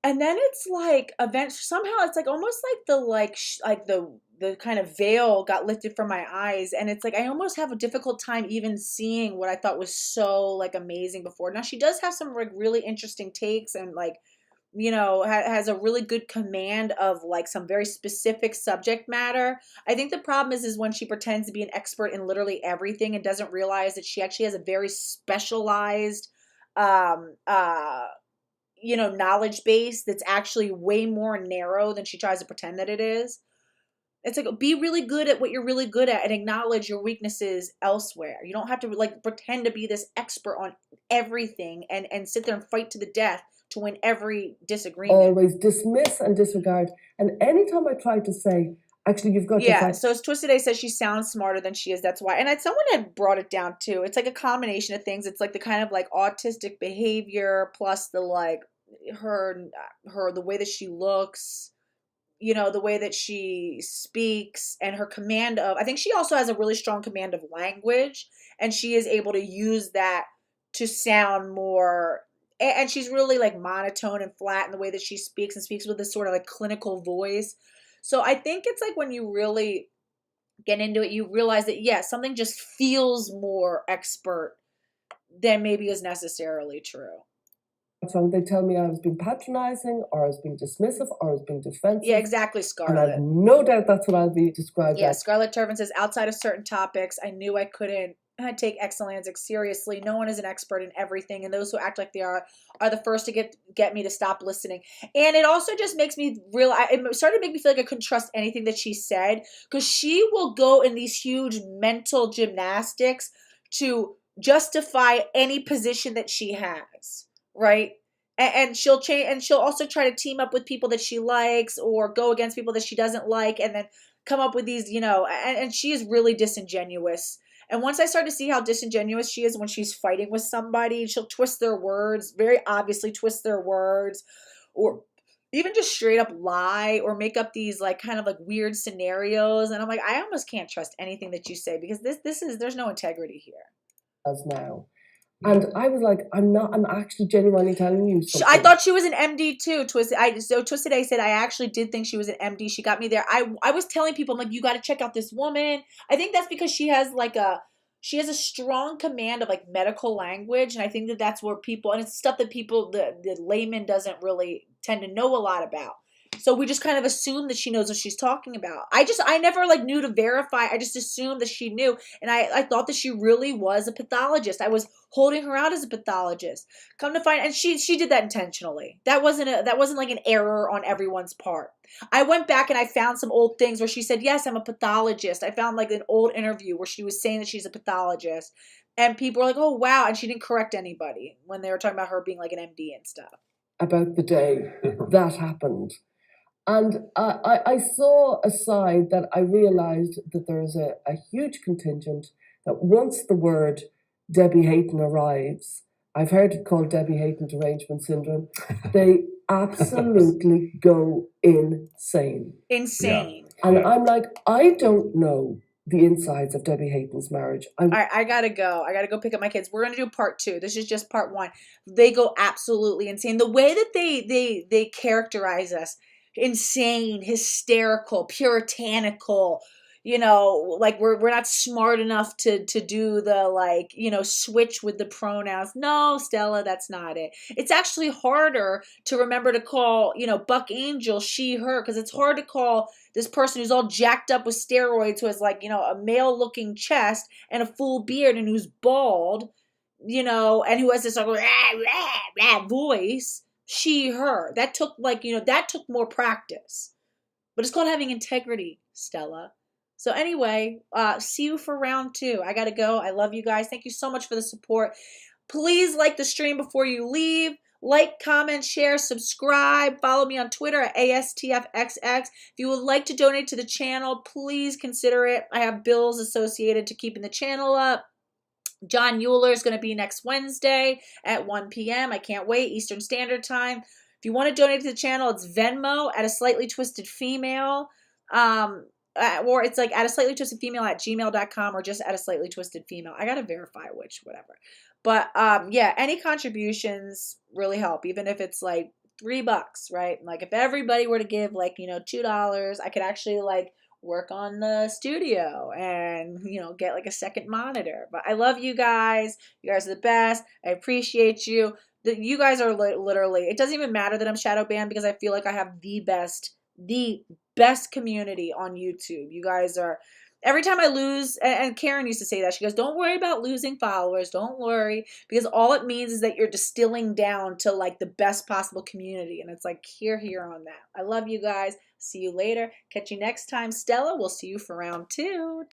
And then it's like somehow it's like almost like the kind of veil got lifted from my eyes, and it's like I almost have a difficult time even seeing what I thought was so like amazing before. Now she does have some like really interesting takes and like has a really good command of like some very specific subject matter. I think the problem is when she pretends to be an expert in literally everything and doesn't realize that she actually has a very specialized knowledge base that's actually way more narrow than she tries to pretend that it is. It's like, be really good at what you're really good at and acknowledge your weaknesses elsewhere. You don't have to like pretend to be this expert on everything and sit there and fight to the death to win every disagreement. Always dismiss and disregard. And anytime I try to say, actually, you've got to find... So as Twisted A says, she sounds smarter than she is. That's why. And someone had brought it down too. It's like a combination of things. It's like the kind of like autistic behavior plus the like her the way that she looks, the way that she speaks, and her command of, I think she also has a really strong command of language, and she is able to use that to sound more, and she's really like monotone and flat in the way that she speaks, and speaks with this sort of like clinical voice. So I think it's like when you really get into it, you realize that, yes, something just feels more expert than maybe is necessarily true. So they tell me I was being patronizing, or I was being dismissive, or I was being defensive. Yeah, exactly, Scarlett. And I have no doubt that's what I'll be described as. Scarlett Turvin says, outside of certain topics, I knew I couldn't take Exlantic seriously. No one is an expert in everything, and those who act like they are the first to get me to stop listening. And it also just makes me realize, it started to make me feel like I couldn't trust anything that she said, because she will go in these huge mental gymnastics to justify any position that she has, right? And she'll change, and she'll also try to team up with people that she likes or go against people that she doesn't like, and then come up with these, and she is really disingenuous. And once I start to see how disingenuous she is when she's fighting with somebody, she'll twist their words, very obviously twist their words, or even just straight up lie or make up these like kind of like weird scenarios. And I'm like, I almost can't trust anything that you say, because there's no integrity here. As now. And I was like, I'm actually genuinely telling you something. I thought she was an MD too, Twisted. Twisted A said, I actually did think she was an MD. She got me there. I was telling people, I'm like, you got to check out this woman. I think that's because she has a strong command of like medical language. And I think that's where people, and it's stuff that people, the layman doesn't really tend to know a lot about. So we just kind of assume that she knows what she's talking about. I never like knew to verify. I just assumed that she knew. And I thought that she really was a pathologist. I was holding her out as a pathologist. Come to find, and she did that intentionally. That wasn't like an error on everyone's part. I went back and I found some old things where she said, yes, I'm a pathologist. I found like an old interview where she was saying that she's a pathologist. And people were like, oh, wow. And she didn't correct anybody when they were talking about her being like an MD and stuff. About the day that happened. And I saw a side that I realized that there is a huge contingent that once the word Debbie Hayton arrives, I've heard it called Debbie Hayton derangement syndrome, they absolutely go insane. Insane. Yeah. And I'm like, I don't know the insides of Debbie Hayton's marriage. All right, I gotta go. I gotta go pick up my kids. We're gonna do part 2. This is just part 1. They go absolutely insane. The way that they characterize us, insane, hysterical, puritanical, like we're not smart enough to do the like, switch with the pronouns. No, Stella, that's not it. It's actually harder to remember to call, Buck Angel, she, her, because it's hard to call this person who's all jacked up with steroids, who has like, a male looking chest and a full beard and who's bald, and who has this like rah, rah, rah voice, she, her. That took that took more practice. But it's called having integrity, Stella. So anyway, see you for round 2. I gotta go. I love you guys. Thank you so much for the support. Please like the stream before you leave. Like, comment, share, subscribe. Follow me on Twitter at ASTFXX. If you would like to donate to the channel, please consider it. I have bills associated to keeping the channel up. John Euler is going to be next Wednesday at 1 p.m. I can't wait, Eastern Standard Time. If you want to donate to the channel, it's Venmo at a slightly twisted female. Or it's like at a slightly twisted female at gmail.com or just at a slightly twisted female. I got to verify which, whatever. But yeah, any contributions really help, even if it's like $3, right? Like if everybody were to give like, $2, I could actually like work on the studio and get like a second monitor. But I love you guys. You guys are the best. I appreciate you. You guys are literally, it doesn't even matter that I'm shadow banned because I feel like I have the best community on YouTube. You guys are, every time I lose, and Karen used to say that, she goes, don't worry about losing followers, don't worry, because all it means is that you're distilling down to like the best possible community. And it's like here on that. I love you guys. See you later. Catch you next time. Stella, we'll see you for round 2.